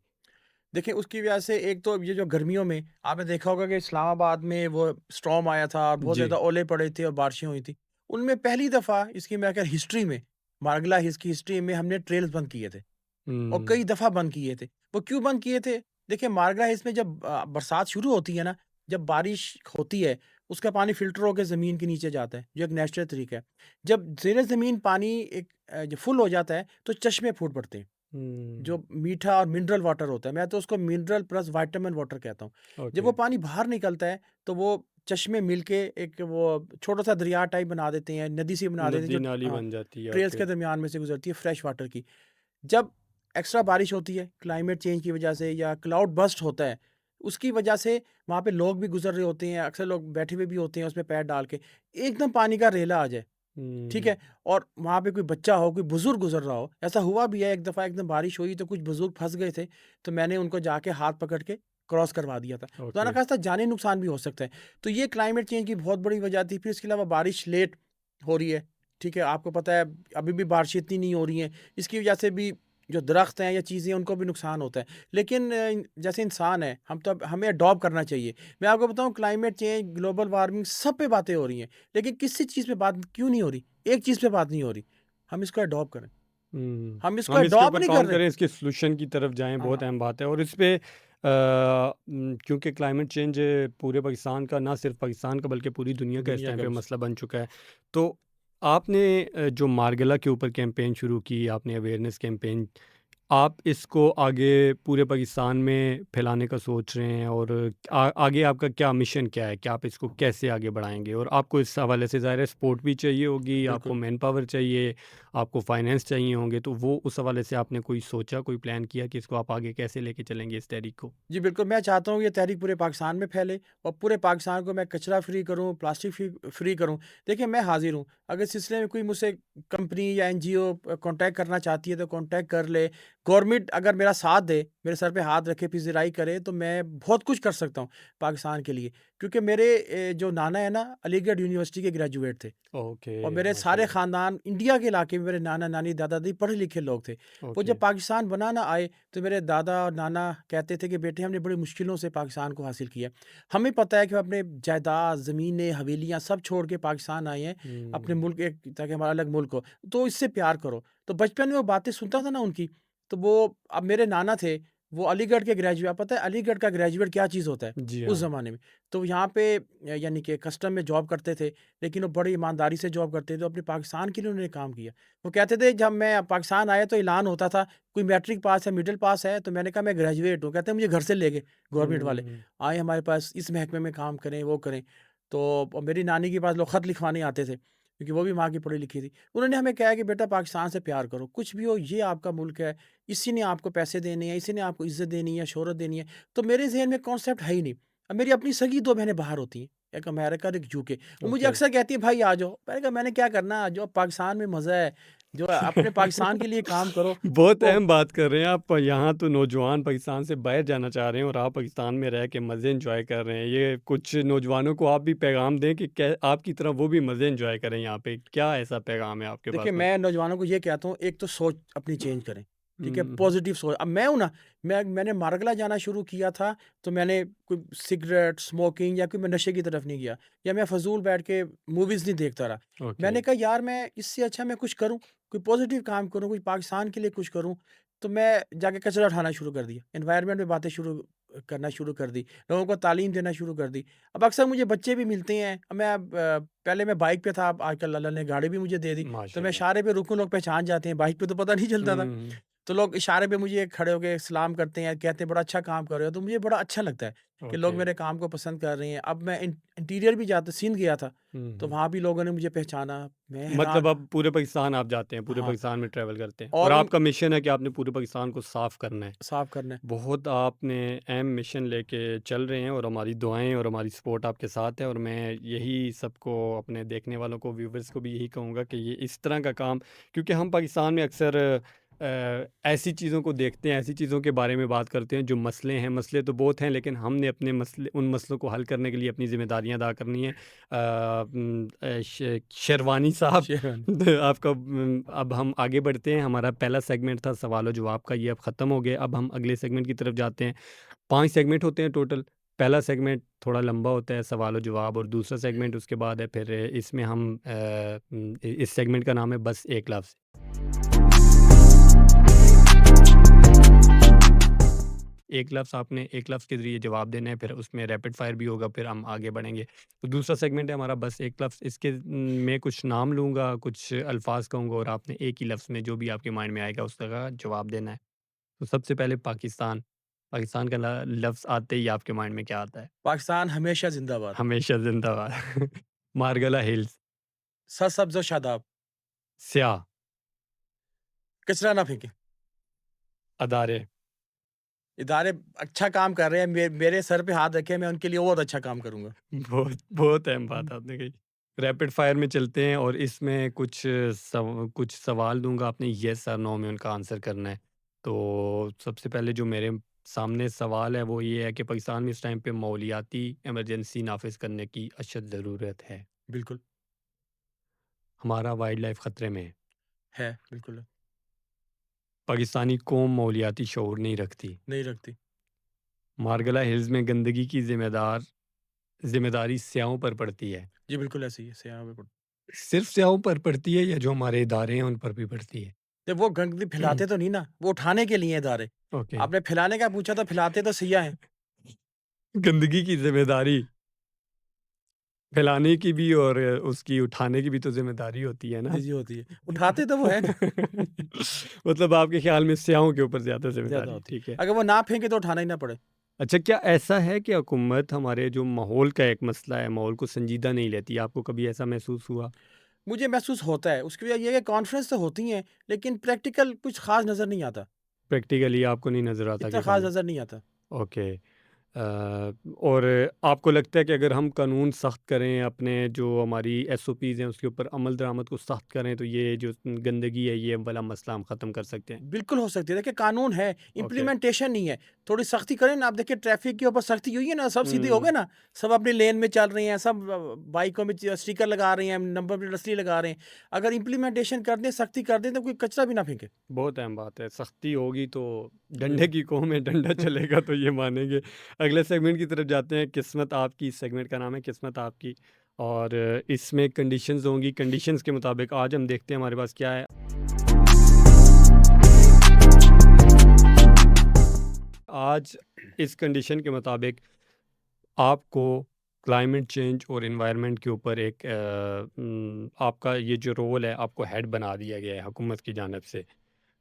देखिए, उसकी वजह से एक तो ये जो गर्मियों में आपने देखा होगा कि इस्लामाबाद में वो स्टॉर्म आया था, बहुत जी। ज़्यादा ओले पड़े थे और बारिशें हुई थी। उनमें पहली दफ़ा इसकी मैं अगर हिस्ट्री में, मार्गला हिल्स की हिस्ट्री में हमने ट्रेल्स बंद किए थे। और हुँ, कई दफ़ा बंद किए थे। वो क्यों बंद किए थे? देखिए मारगढ़ हिल्स में जब बरसात शुरू होती है ना, जब बारिश होती है, उसका पानी फ़िल्टर होके ज़मीन के नीचे जाता है, जो एक नेचुरल तरीका है। जब ज़ेरे ज़मीन पानी जब फुल हो जाता है, तो चश्मे फूट पड़ते हैं, हुँ, जो मीठा और मिनरल वाटर होता है। मैं तो उसको मिनरल प्लस विटामिन वाटर कहता हूँ। जब ओके। वो पानी बाहर निकलता है, तो वो चश्मे मिलके एक वो छोटा-सा दरिया टाइप बना देते हैं, नदी सी बना देते हैं, नदी जो नाली बन जाती है, ट्रेल्स ओके। के दरमियान में से गुज़रती है, फ्रेश वाटर की। जब एक्स्ट्रा बारिश होती है क्लाइमेट चेंज की वजह से या क्लाउड बर्स्ट होता है, उसकी वजह से वहाँ पे लोग भी गुज़र रहे होते हैं, अक्सर लोग बैठे हुए भी होते हैं उसमें पैर डाल के, एकदम पानी का रेला आ जाए, ठीक हुँ, है? और वहाँ पे कोई बच्चा हो, कोई बुज़ुर्ग गुज़र रहा हो, ऐसा हुआ भी है एक दफ़ा एकदम बारिश हुई तो कुछ बुज़ुर्ग फँस गए थे, तो मैंने उनको जाके हाथ पकड़ के क्रॉस करवा दिया था। खुदा ना ओके। ख़ास्ता जानी नुकसान भी हो सकता है। तो ये क्लाइमेट चेंज की बहुत बड़ी वजह थी, फिर इसके अलावा बारिश लेट हो रही है, ठीक है? आपको पता है अभी भी बारिशें इतनी नहीं हो रही हैं, इसकी वजह से भी जो दरख्त हैं या चीज़ें हैं उनको भी नुकसान होता है। लेकिन जैसे इंसान है, हम तो अब हमें अडॉप्ट करना चाहिए। मैं आपको बताऊँ क्लाइमेट चेंज, ग्लोबल वार्मिंग सब पे बातें हो रही हैं, लेकिन किसी चीज़ पे बात क्यों नहीं हो रही? एक चीज़ पे बात नहीं हो रही, हम इसको अडॉप्ट करें। हुँ, हम इसको हम इसके अडॉप्ट ऊपर नहीं कर काम रहे। करें, इसके सॉल्यूशन की तरफ जाएँ, बहुत हाँ, अहम बात है। और इस पे क्योंकि क्लाइमेट चेंज पूरे पाकिस्तान का, ना सिर्फ पाकिस्तान का बल्कि पूरी दुनिया का इस दुनिया टाइम का पे मसला। मसला बन चुका है। तो आपने जो मार्गला के ऊपर कैंपेन शुरू की, आपने अवेयरनेस कैंपेन, आप इसको आगे पूरे पाकिस्तान में फैलाने का सोच रहे हैं, और आगे आपका क्या मिशन क्या है? कि आप इसको कैसे आगे बढ़ाएँगे? और आपको इस हवाले से ज़ाहिर है सपोर्ट भी चाहिए होगी, आपको बिल्कुल। मैन पावर चाहिए, आपको फाइनेंस चाहिए होंगे, तो वो उस हवाले से आपने कोई सोचा, कोई प्लान किया कि इसको आप आगे कैसे लेके चलेंगे इस तहरीक को? जी, बिल्कुल, मैं चाहता हूँ ये तहरीक पूरे पाकिस्तान में फैले और पूरे पाकिस्तान को मैं कचरा फ्री करूँ, प्लास्टिक फ्री करूँ। देखिए, मैं हाज़िर हूँ, अगर इस सिलसिले में कोई मुझसे कंपनी या एनजीओ कॉन्टैक्ट करना चाहती है, तो कॉन्टैक्ट कर ले। गवर्नमेंट अगर मेरा साथ दे, मेरे सर पे हाथ रखे, पज़िराई करे, तो मैं बहुत कुछ कर सकता हूँ पाकिस्तान के लिए। क्योंकि मेरे जो नाना है ना, अलीगढ़ यूनिवर्सिटी के ग्रेजुएट थे। ओके, और मेरे सारे माशाल्लाह। ख़ानदान इंडिया के इलाके में मेरे नाना-नानी, दादा-दादी पढ़े-लिखे लोग थे। वो ओके। जब पाकिस्तान बना ना आए, तो मेरे दादा और नाना कहते थे कि बेटे हमने बड़ी मुश्किलों से पाकिस्तान को हासिल किया। हमें पता है कि हम अपने जायदाद, ज़मीनें, हवेलियाँ सब छोड़ के पाकिस्तान आए हैं, अपने हुँ, मुल्क एक ताकि हमारा अलग मुल्क हो, तो इससे प्यार करो। तो बचपन में वो बातें सुनता था ना उनकी, तो वो अब मेरे नाना थे, वो अलीगढ़ के ग्रेजुएट, आप पता है अलीगढ़ का ग्रेजुएट क्या चीज़ होता है जी उस हाँ। ज़माने में? तो यहाँ पे यानी कि कस्टम में जॉब करते थे, लेकिन वो बड़ी ईमानदारी से जॉब करते थे, तो अपने पाकिस्तान के लिए उन्होंने काम किया। वो कहते थे जब मैं पाकिस्तान आया तो ऐलान होता था, कोई मैट्रिक पास है, मिडल पास है, तो मैंने कहा मैं ग्रेजुएट हूँ। कहते हैं मुझे घर से ले गए गवर्नमेंट वाले, हुँ, आए हमारे पास इस महकमे में काम करें, वो करें। तो मेरी नानी के पास लोग ख़त लिखवाने आते थे, क्योंकि वो भी वहाँ की पढ़ी लिखी थी। उन्होंने हमें कहा कि बेटा पाकिस्तान से प्यार करो, कुछ भी हो ये आपका मुल्क है, इसी ने आपको पैसे देने हैं, इसी ने आपको इज़्ज़त देनी है, शोहरत देनी है। तो मेरे ज़हन में कॉन्सेप्ट है ही नहीं। अब मेरी अपनी सगी 2 बहनें बाहर होती हैं, एक अमेरिका और एक यूके। वो मुझे ओके। अक्सर कहती हैं भाई आ जाओ। मैंने कहा मैंने क्या करना, जो पाकिस्तान में मज़ा है, जो अपने पाकिस्तान के लिए काम करो, बहुत वो अहम बात कर रहे हैं आप। यहाँ तो नौजवान पाकिस्तान से बाहर जाना चाह रहे हैं और आप पाकिस्तान में रह के मज़े एंजॉय कर रहे हैं। ये कुछ नौजवानों को आप भी पैगाम दें कि कै आपकी तरह वो भी मज़े एंजॉय करें यहाँ पे। क्या ऐसा पैगाम है आपके देखिए, पास में? मैं नौजवानों को ये कहता हूँ, एक तो सोच अपनी चेंज करें, ठीक है? हुँ, पॉज़िटिव सोच। अब मैं हूँ ना, मैंने मारगला जाना शुरू किया था, तो मैंने कोई सिगरेट, स्मोकिंग या कोई मैं नशे की तरफ नहीं गया, या मैं फ़ज़ूल बैठ के मूवीज़ नहीं देखता रहा। ओके। मैंने कहा यार मैं इससे अच्छा मैं कुछ करूँ, कोई पॉज़िटिव काम करूँ, कोई पाकिस्तान के लिए कुछ करूँ। तो मैं जाके कचरा उठाना शुरू कर दिया, एनवायरनमेंट में बातें करना शुरू कर दी, लोगों को तालीम देना शुरू कर दी। अब अक्सर मुझे बच्चे भी मिलते हैं, पहले मैं बाइक पे था, अब आजकल अल्लाह ने गाड़ी भी मुझे दे दी। तो मैं माशाल्लाह। इशारे पे रुकूँ, लोग पहचान जाते हैं, बाइक पे तो पता नहीं चलता था। हुँ, तो लोग इशारे पे मुझे खड़े होके सलाम करते हैं, कहते हैं बड़ा अच्छा काम कर रहे हो, तो मुझे बड़ा अच्छा लगता है कि लोग ओके। मेरे काम को पसंद कर रहे हैं। अब मैं इंटीरियर भी जाता, सिंध गया था, हुँ, तो हुँ। वहाँ भी लोगों ने मुझे पहचाना, मैं हैरान। मतलब अब पूरे पाकिस्तान आप जाते हैं, पूरे हाँ, पाकिस्तान में ट्रैवल करते हैं और और उन आपका मिशन है कि आपने पूरे पाकिस्तान को साफ़ करना है। साफ करना है। बहुत आपने अहम मिशन लेके चल रहे हैं और हमारी दुआएं और हमारी सपोर्ट आपके साथ है और मैं यही सबको, अपने देखने वालों को, व्यूवर्स को भी यही कहूँगा कि ये इस तरह का काम, क्योंकि हम पाकिस्तान में अक्सर ऐसी चीज़ों को देखते हैं, ऐसी चीज़ों के बारे में बात करते हैं जो मसले हैं। मसले तो बहुत हैं, लेकिन हमने अपने मसले, उन मसलों को हल करने के लिए अपनी ज़िम्मेदारियां अदा करनी है। शेरवानी साहब शेरवानी। आपका अब हम आगे बढ़ते हैं। हमारा पहला सेगमेंट था सवाल और जवाब का, ये अब ख़त्म हो गया। अब हम अगले सेगमेंट की तरफ जाते हैं। 5 सेगमेंट होते हैं टोटल। पहला सेगमेंट थोड़ा लंबा होता है, सवाल और जवाब, और दूसरा सेगमेंट उसके बाद है फिर इसमें हम इस सेगमेंट का नाम है बस एक लफ्ज़। एक लफ्ज़ आपने एक लफ्ज़ के ज़रिए जवाब देना है, फिर उसमें रैपिड फायर भी होगा, फिर हम आगे बढ़ेंगे। तो दूसरा सेगमेंट है हमारा बस एक लफ्ज़। इसके मैं कुछ नाम लूँगा, कुछ अल्फ़ाज़ कहूँगा और आपने एक ही लफ्ज़ में जो भी आपके माइंड में आएगा उसका जवाब देना है। तो सबसे पहले पाकिस्तान। पाकिस्तान का लफ्ज़ आते ही आपके माइंड में क्या आता है? पाकिस्तान हमेशा ज़िंदाबाद। हमेशा ज़िंदाबाद। मारगला हिल्स। सरसब्ज़ और शादाब। स्याह। कचरा ना फेंकें। अदारे। इदारे अच्छा काम कर रहे हैं, मेरे सर पे हाथ रखे, मैं उनके लिए और अच्छा काम करूँगा। बहुत बहुत अहम बात आपने कही। रैपिड फायर में चलते हैं और इसमें कुछ सवाल दूँगा, आपने येस और नो में उनका आंसर करना है। तो सबसे पहले जो मेरे सामने सवाल है वो ये है कि पाकिस्तान में इस टाइम पे माहौलियाती इमरजेंसी नाफ़िज़ करने की अशद ज़रूरत है। बिल्कुल, हमारा वाइल्ड लाइफ़ ख़तरे में है। है, बिल्कुल, पाकिस्तानी कौम माहौलियाती शऊर नहीं रखती। नहीं रखती। मारगला हिल्स में गंदगी की ज़िम्मेदारी स्याहों पर पड़ती है। जी, बिल्कुल ऐसे ही है, सयाह में सिर्फ़ स्याहों पर पड़ती है या जो हमारे इदारे हैं उन पर भी पड़ती है? जब वो गंदगी फैलाते तो नहीं ना, वो उठाने के लिए हैं इदारे। ओके। आपने फैलाने का पूछा, तो फैलाते तो सियाह हैं। गंदगी की ज़िम्मेदारी फैलाने की भी और उसकी उठाने की भी तो ज़िम्मेदारी होती है ना? जी, जी होती है। उठाते तो वो हैं ना, मतलब आपके ख़्याल में स्याहों के ऊपर ज़्यादा ज़्यादा ज़िम्मेदारी है, होती ठीक है। है। अगर वो ना फेंके तो उठाना ही ना पड़े। अच्छा, क्या ऐसा है कि हुकूमत हमारे जो माहौल का एक मसला है, माहौल को संजीदा नहीं लेती? आपको कभी ऐसा महसूस हुआ? मुझे महसूस होता है, उसकी वजह ये है कि कॉन्फ्रेंस तो होती हैं, लेकिन प्रैक्टिकल कुछ ख़ास नज़र नहीं आता। प्रैक्टिकली आपको नहीं नज़र आता इतना कि ख़ास काम नज़र नहीं आता। ओके। और आपको लगता है कि अगर हम कानून सख्त करें, अपने जो हमारी एसओपीज़ हैं उसके ऊपर अमल दरामद को सख्त करें, तो ये जो गंदगी है ये वाला मसला हम ख़त्म कर सकते हैं? बिल्कुल हो सकती है। देखिए कानून है, ओके। इम्प्लीमेंटेशन नहीं है। थोड़ी सख्ती करें ना, आप देखिए ट्रैफ़िक के ऊपर सख्ती हुई है ना, सब सीधे हो हुँ। गए ना, सब अपनी लेन में चल रहे हैं, सब बाइकों में स्टिकर लगा रहे हैं, नंबर प्लेट असली लगा रहे हैं। अगर इम्प्लीमेंटेशन कर दें, सख्ती कर दें, तो कोई कचरा भी ना फेंके। बहुत अहम बात है, सख्ती होगी तो जी, डंडे की कौम है, डंडा चलेगा तो ये मानेंगे। अगले सेगमेंट की तरफ जाते हैं, किस्मत आपकी। इस सेगमेंट का नाम है किस्मत आपकी और इसमें कंडीशंस होंगी। कंडीशंस के मुताबिक आज हम देखते हैं हमारे पास क्या है। आज इस कंडीशन के मुताबिक आपको क्लाइमेट चेंज और एनवायरनमेंट के ऊपर आपका ये जो रोल है आपको हेड बना दिया गया है हुकूमत की जानिब से।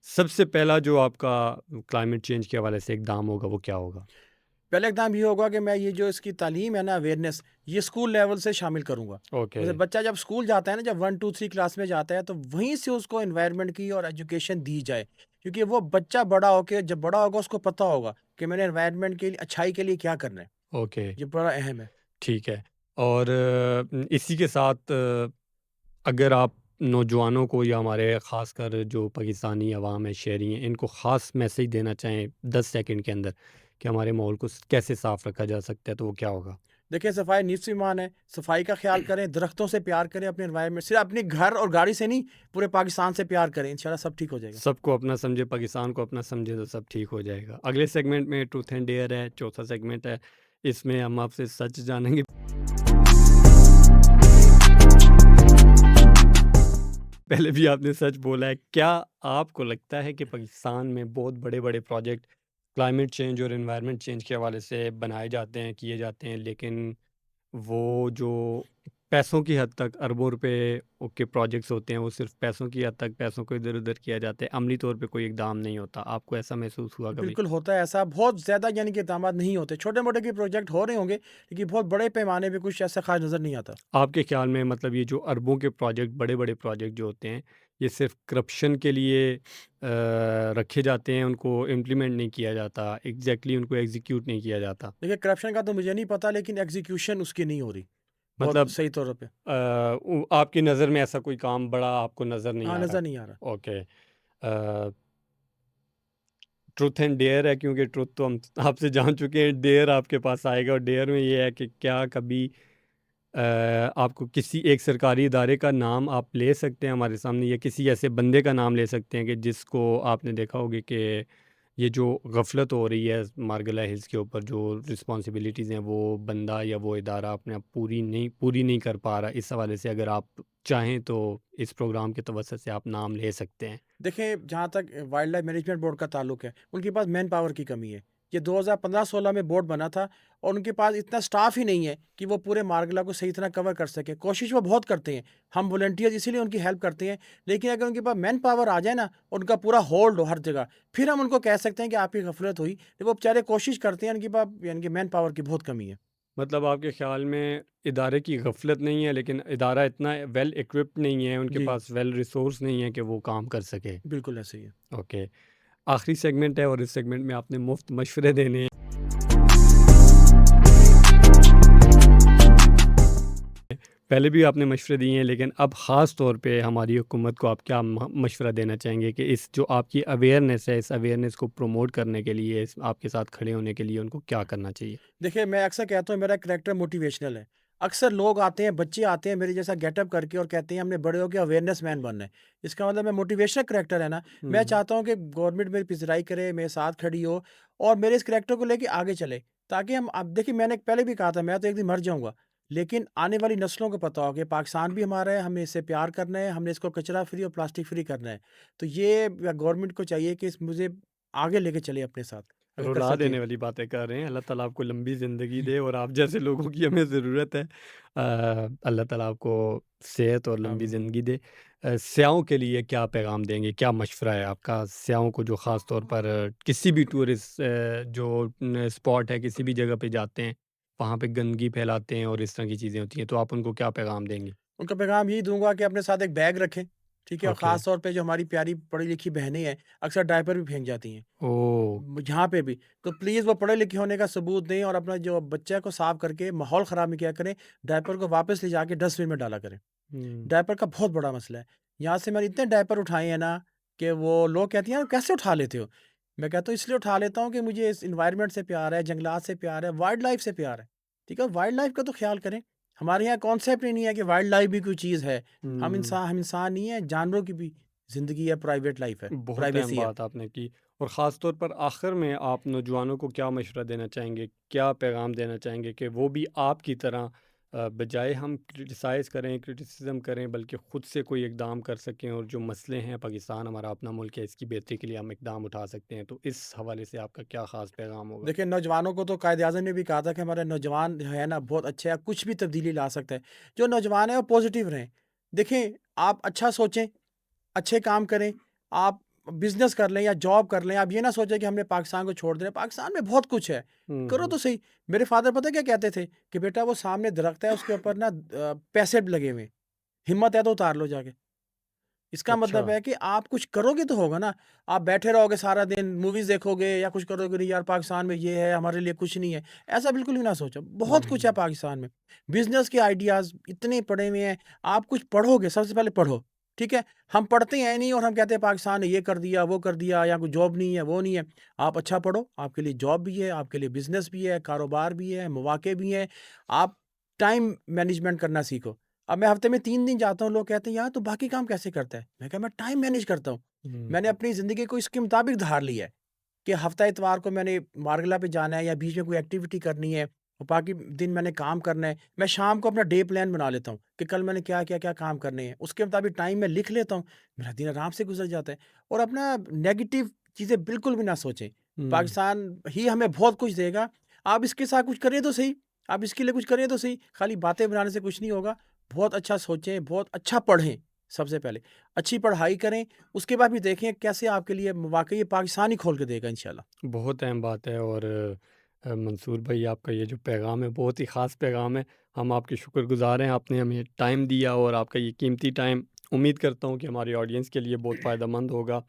सबसे पहला जो आपका क्लाइमेट चेंज के हवाले से इक़दाम होगा वो क्या होगा? पहला इक़दाम ये होगा कि मैं ये जो इसकी तालीम है ना, अवेयरनेस, ये स्कूल लेवल से शामिल करूँगा। ओके, जैसे बच्चा जब स्कूल जाता है ना, जब 1, 2, 3 क्लास में जाता है, तो वहीं से उसको एनवायरनमेंट की और एजुकेशन दी जाए। क्योंकि वो बच्चा बड़ा होके जब बड़ा होगा उसको पता होगा कि मैंने एनवायरनमेंट के लिए, अच्छाई के लिए क्या करना है। ओके, ये बड़ा अहम है। ठीक है। और इसी के साथ अगर आप नौजवानों को या हमारे ख़ासकर जो पाकिस्तानी अवाम है, शहरी हैं, इनको ख़ास मैसेज देना चाहें 10 सेकंड के अंदर कि हमारे माहौल को कैसे साफ़ रखा जा सकता है, तो वो क्या होगा? देखिए, सफाई निस्फ़ ईमान है। सफाई का ख़्याल करें, दरख्तों से प्यार करें, अपने एनवायरनमेंट सिर्फ़ अपने घर और गाड़ी से नहीं, पूरे पाकिस्तान से प्यार करें। इंशाल्लाह सब ठीक हो जाएगा। सबको अपना समझे, पाकिस्तान को अपना समझे तो सब ठीक हो जाएगा। अगले सेगमेंट में ट्रूथ एंड डेयर है, चौथा सेगमेंट है। इसमें हम आपसे सच जानेंगे। पहले भी आपने सच बोला है। क्या आपको लगता है कि पाकिस्तान में बहुत बड़े-बड़े प्रोजेक्ट क्लाइमेट चेंज और एनवायरनमेंट चेंज के हवाले से बनाए जाते हैं, किए जाते हैं, लेकिन वो जो पैसों की हद तक अरबों रुपए के प्रोजेक्ट्स होते हैं, वो सिर्फ़ पैसों की हद तक पैसों को इधर-उधर किया जाता है, अमली तौर पे कोई इक़दाम नहीं होता। आपको ऐसा महसूस हुआ कभी? बिल्कुल होता है ऐसा, बहुत ज़्यादा यानी कि इक़दामात नहीं होते। छोटे-मोटे के प्रोजेक्ट हो रहे होंगे, लेकिन बहुत बड़े पैमाने पे कुछ ऐसा ख़ास नज़र नहीं आता। आपके ख़्याल में मतलब ये जो अरबों के प्रोजेक्ट, बड़े-बड़े प्रोजेक्ट जो होते हैं, ये सिर्फ़ करप्शन के लिए रखे जाते हैं, उनको इम्प्लीमेंट नहीं किया जाता, एग्ज़ैक्टली उनको एग्ज़ीक्यूट नहीं किया जाता? देखिए, करप्शन का तो मुझे नहीं पता, लेकिन एग्ज़ीक्यूशन उसकी नहीं हो रही, बहुत मतलब सही तौर पे। आपकी नज़र में ऐसा कोई काम बड़ा आपको नज़र नहीं हाँ, आ रहा? नज़र नहीं आ रहा। ओके। ट्रुथ एंड डेयर है क्योंकि ट्रुथ तो हम आपसे जान चुके हैं, डेयर आपके पास आएगा और डेयर में ये है कि क्या कभी आपको किसी एक सरकारी इदारे का नाम आप ले सकते हैं हमारे सामने, या किसी ऐसे बंदे का नाम ले सकते हैं कि जिसको आपने देखा होगा कि ये जो गफलत हो रही है मारगला हिल्स के ऊपर, जो रिस्पॉन्सिबिलिटीज़ हैं वो बंदा या वो इदारा अपने आप पूरी नहीं कर पा रहा। इस हवाले से अगर आप चाहें तो इस प्रोग्राम के तवज्जो से आप नाम ले सकते हैं। देखिए, जहाँ तक वाइल्ड लाइफ मैनेजमेंट बोर्ड का ताल्लुक है, उनके पास मैन पावर की कमी है। ये 2015-16 में बोर्ड बना था और उनके पास इतना स्टाफ ही नहीं है कि वो पूरे मार्गला को सही तरह कवर कर सके। कोशिश वो बहुत करते हैं, हम वॉलंटियर्स इसीलिए उनकी हेल्प करते हैं, लेकिन अगर उनके पास मैन पावर आ जाए ना, उनका पूरा होल्ड हो हर जगह, फिर हम उनको कह सकते हैं कि आपकी गफलत हुई। तो वो बेचारे कोशिश करते हैं, उनके पास यानी कि मैन पावर की बहुत कमी है। मतलब आपके ख़्याल में इदारे की गफलत नहीं है, लेकिन इदारा इतना वेल इक्विप्ड नहीं है, उनके जी, पास वेल रिसोर्स नहीं है कि वो काम कर सके। बिल्कुल ऐसे ही है। ओके। आखिरी सेगमेंट है और इस सेगमेंट में आपने मुफ्त मशवरे देने हैं। पहले भी आपने मशवरे दिए हैं, लेकिन अब ख़ास तौर पे हमारी हुकूमत को आप क्या मशवरा देना चाहेंगे कि इस जो आपकी अवेयरनेस है, इस अवेयरनेस को प्रमोट करने के लिए, आपके साथ खड़े होने के लिए उनको क्या करना चाहिए? देखिए, मैं अक्सर कहता हूँ मेरा कैरेक्टर मोटिवेशनल है। अक्सर लोग आते हैं, बच्चे आते हैं मेरे जैसा गेटअप करके और कहते हैं हमने बड़े होके अवेयरनेस मैन बनना है। इसका मतलब मैं मोटिवेशनल कैरेक्टर है ना, हुँ, मैं हुँ। चाहता हूँ कि गवर्नमेंट मेरी पिछराई करे, मेरे साथ खड़ी हो और मेरे इस कैरेक्टर को लेके आगे चले। ताकि हम अब देखिए, मैंने पहले भी कहा था मैं तो एक दिन मर जाऊँगा, लेकिन आने वाली नस्लों को पता हो कि पाकिस्तान भी हमारा है, हमें इससे प्यार करना है, हमने इसको कचरा फ्री और प्लास्टिक फ्री करना है। तो ये गवर्नमेंट को चाहिए कि इस मुझे आगे लेके चले अपने साथ, अगर कर रुला सके। देने वाली बातें कर रहे हैं। अल्लाह ताला आपको लंबी ज़िंदगी दे और आप जैसे लोगों की हमें ज़रूरत है। अल्लाह ताला आपको सेहत और लंबी आमीन। ज़िंदगी दे। स्याहों के लिए क्या पैगाम देंगे? क्या मशवरा है आपका स्याहों को, जो ख़ास तौर पर किसी भी टूरिस्ट जो स्पॉट है, किसी भी जगह पे जाते हैं, वहाँ पे गंदगी फैलाते हैं और इस तरह की चीज़ें होती हैं, तो आप उनको क्या पैगाम देंगे? उनका पैगाम यही दूँगा कि अपने साथ एक बैग रखें, ठीक है? और ओके। ख़ास तौर पे जो हमारी प्यारी पढ़ी-लिखी बहनें हैं, अक्सर डायपर भी फेंक जाती हैं, ओह! यहाँ पे भी। तो प्लीज़ वो पढ़े-लिखे होने का सबूत दें और अपना जो बच्चे को साफ करके माहौल ख़राब नहीं किया करें, डायपर को वापस ले जाके डस्टबिन में डाला करें। हुँ। डायपर का बहुत बड़ा मसला है। यहाँ से मैंने इतने डायपर उठाए हैं ना, कि वो लोग कहती हैं, "कैसे उठा लेते हो?" मैं कहता हूँ, "इसलिए उठा लेता हूँ कि मुझे इस एनवायरनमेंट से प्यार है, जंगलात से प्यार है, वाइल्ड लाइफ़ से प्यार है।" ठीक है? वाइल्ड लाइफ़ का तो ख़्याल करें। हमारे यहाँ कॉन्सेप्ट ही नहीं है कि वाइल्ड लाइफ़ भी कोई चीज़ है। हुँ। हम इंसान नहीं हैं, जानवरों की भी ज़िंदगी है, प्राइवेट लाइफ़ है, बहुत अहम प्राइवेसी है। बात आपने की। और ख़ास तौर पर आखिर में आप नौजवानों को क्या मशवरा देना चाहेंगे? क्या पैगाम देना चाहेंगे कि वो भी आपकी तरह बजाय हम क्रिटिसाइज़ करें, क्रिटिसिज़्म करें, बल्कि ख़ुद से कोई इक़दाम कर सकें और जो मसले हैं, पाकिस्तान हमारा अपना मुल्क है, इसकी बेहतरी के लिए हम इक़दाम उठा सकते हैं। तो इस हवाले से आपका क्या ख़ास पैगाम होगा? देखिए, नौजवानों को तो कायदे-आज़म ने भी कहा था कि हमारे नौजवान जो है ना बहुत अच्छे हैं, कुछ भी तब्दीली ला सकता है। जो नौजवान है वो पॉज़िटिव रहें। देखें, आप अच्छा सोचें, अच्छे काम करें, आप बिज़नेस कर लें या जॉब कर लें। आप ये ना सोचें कि हमने पाकिस्तान को छोड़ देना है, पाकिस्तान में बहुत कुछ है, हुँ, करो हुँ। तो सही। मेरे फ़ादर पता है क्या कहते थे? कि बेटा वो सामने दरख्त है उसके ऊपर ना पैसे लगे हुए हैं, हिम्मत है तो उतार लो जाके। इसका अच्छा। मतलब है कि आप कुछ करोगे तो होगा ना। आप बैठे रहोगे सारा दिन, मूवीज़ देखोगे या कुछ करोगे, नहीं यार पाकिस्तान में ये है, हमारे लिए कुछ नहीं है। ऐसा बिल्कुल भी ना सोचो, बहुत कुछ है हुँ, पाकिस्तान में। बिज़नेस के आइडियाज़ इतने पड़े हुए हैं, आप कुछ पढ़ोगे, सबसे पहले पढ़ो, ठीक है? हम पढ़ते हैं नहीं और हम कहते हैं पाकिस्तान ने ये कर दिया, वो कर दिया, यहाँ कोई जॉब नहीं है, वो नहीं है। आप अच्छा पढ़ो, आपके लिए जॉब भी है, आपके लिए बिज़नेस भी है, कारोबार भी है, मौके भी हैं। आप टाइम मैनेजमेंट करना सीखो। अब मैं हफ्ते में 3 दिन जाता हूँ, लोग कहते हैं, "यार, तू बाकी काम कैसे करता है?" मैं कहा, "मैं टाइम मैनेज करता हूँ।" हुँ, मैंने अपनी ज़िंदगी को इसके मुताबिक ढाल लिया है कि हफ्ता इतवार को मैंने मार्गला पे जाना है या बीच में कोई एक्टिविटी करनी है और बाकी दिन मैंने काम करना है। मैं शाम को अपना डे प्लान बना लेता हूँ कि कल मैंने क्या-क्या काम करने हैं। उसके मुताबिक टाइम मैं लिख लेता हूँ, मेरा दिन आराम से गुज़र जाता है और अपना नेगेटिव चीज़ें बिल्कुल भी ना सोचें। हुँ। पाकिस्तान ही हमें बहुत कुछ देगा, आप इसके साथ कुछ करें तो सही, आप इसके लिए कुछ करें तो सही, खाली बातें बनाने से कुछ नहीं होगा। बहुत अच्छा सोचें, बहुत अच्छा पढ़ें सबसे पहले। अच्छी पढ़ाई करें, उसके बाद भी देखें कैसे आपके लिए वाक़ई ये पाकिस्तान ही खोल के देगा इंशाल्लाह। बहुत अहम बात है और मंसूर भाई आपका ये जो पैगाम है बहुत ही ख़ास पैगाम है। हम आपके शुक्रगुज़ार हैं, आपने हमें टाइम दिया और आपका ये कीमती टाइम उम्मीद करता हूँ कि हमारी ऑडियंस के लिए बहुत फ़ायदेमंद होगा।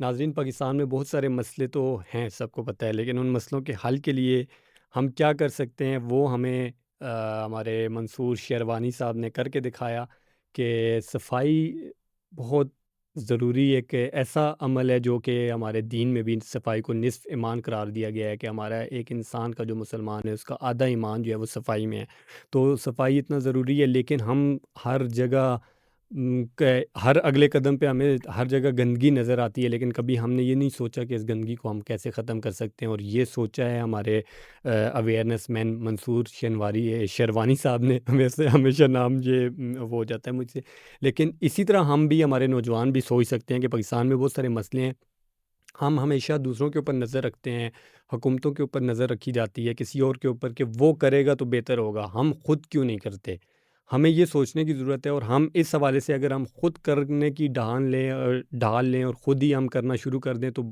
नाज़रीन, पाकिस्तान में बहुत सारे मसले तो हैं, सबको पता है, लेकिन उन मसलों के हल के लिए हम क्या कर सकते हैं वो हमें हमारे मंसूर शेरवानी साहब ने करके दिखाया कि सफाई बहुत ज़रूरी एक ऐसा अमल है जो कि हमारे दीन में भी सफाई को निस्फ़ ईमान करार दिया गया है कि हमारा एक इंसान का जो मुसलमान है उसका आधा ईमान जो है वो सफाई में है। तो सफाई इतना ज़रूरी है, लेकिन हम हर जगह हर अगले कदम पे हमें हर जगह गंदगी नज़र आती है, लेकिन कभी हमने ये नहीं सोचा कि इस गंदगी को हम कैसे ख़त्म कर सकते हैं, और ये सोचा है हमारे अवेयरनेस मैन मंसूर शेरवानी साहब ने। वैसे हमेशा नाम ये वो हो जाता है मुझसे, लेकिन इसी तरह हम भी, हमारे नौजवान भी सोच सकते हैं कि पाकिस्तान में बहुत सारे मसले हैं। हम हमेशा दूसरों के ऊपर नज़र रखते हैं, हुकूमतों के ऊपर नज़र रखी जाती है किसी और के ऊपर कि वो करेगा तो बेहतर होगा, हम खुद क्यों नहीं करते? हमें ये सोचने की ज़रूरत है, और हम इस हवाले से अगर हम खुद करने की ढाल लें और ख़ुद ही हम करना शुरू कर दें, तो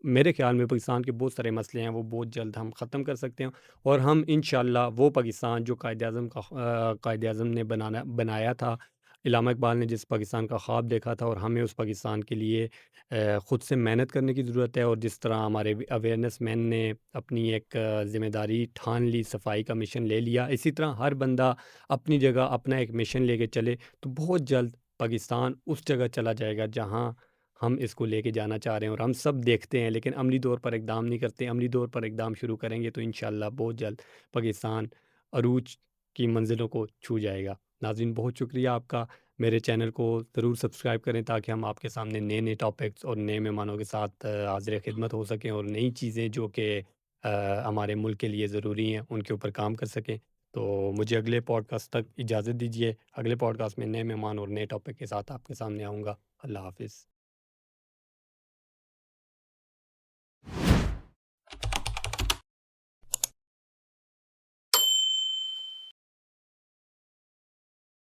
मेरे ख़्याल में पाकिस्तान के बहुत सारे मसले हैं वो बहुत जल्द हम ख़त्म कर सकते हैं, और हम इंशाअल्लाह वो पाकिस्तान जो कायद-ए-आज़म ने बनाया था, इलामा इकबाल ने जिस पाकिस्तान का ख्वाब देखा था, और हमें उस पाकिस्तान के लिए ख़ुद से मेहनत करने की ज़रूरत है। और जिस तरह हमारे अवेयरनेस मैन ने अपनी एक ज़िम्मेदारी ठान ली, सफाई का मिशन ले लिया, इसी तरह हर बंदा अपनी जगह अपना एक मिशन लेके चले, तो बहुत जल्द पाकिस्तान उस जगह चला जाएगा जहाँ हम इसको लेके जाना चाह रहे हैं। और हम सब देखते हैं, लेकिन अमली तौर पर इक़दाम नहीं करते। अमली तौर पर इक़दाम शुरू करेंगे तो इंशाअल्लाह बहुत जल्द पाकिस्तान अरूज की मंज़िलों को छू जाएगा। नाज़रीन, बहुत शुक्रिया आपका। मेरे चैनल को ज़रूर सब्सक्राइब करें ताकि हम आपके सामने नए-नए टॉपिक्स और नए मेहमानों के साथ हाज़िर खिदमत हो सकें, और नई चीज़ें जो कि हमारे मुल्क के लिए ज़रूरी हैं उनके ऊपर काम कर सकें। तो मुझे अगले पॉडकास्ट तक इजाज़त दीजिए। अगले पॉडकास्ट में नए मेहमान और नए टॉपिक के साथ आपके सामने आऊँगा। अल्लाह हाफ़िज़।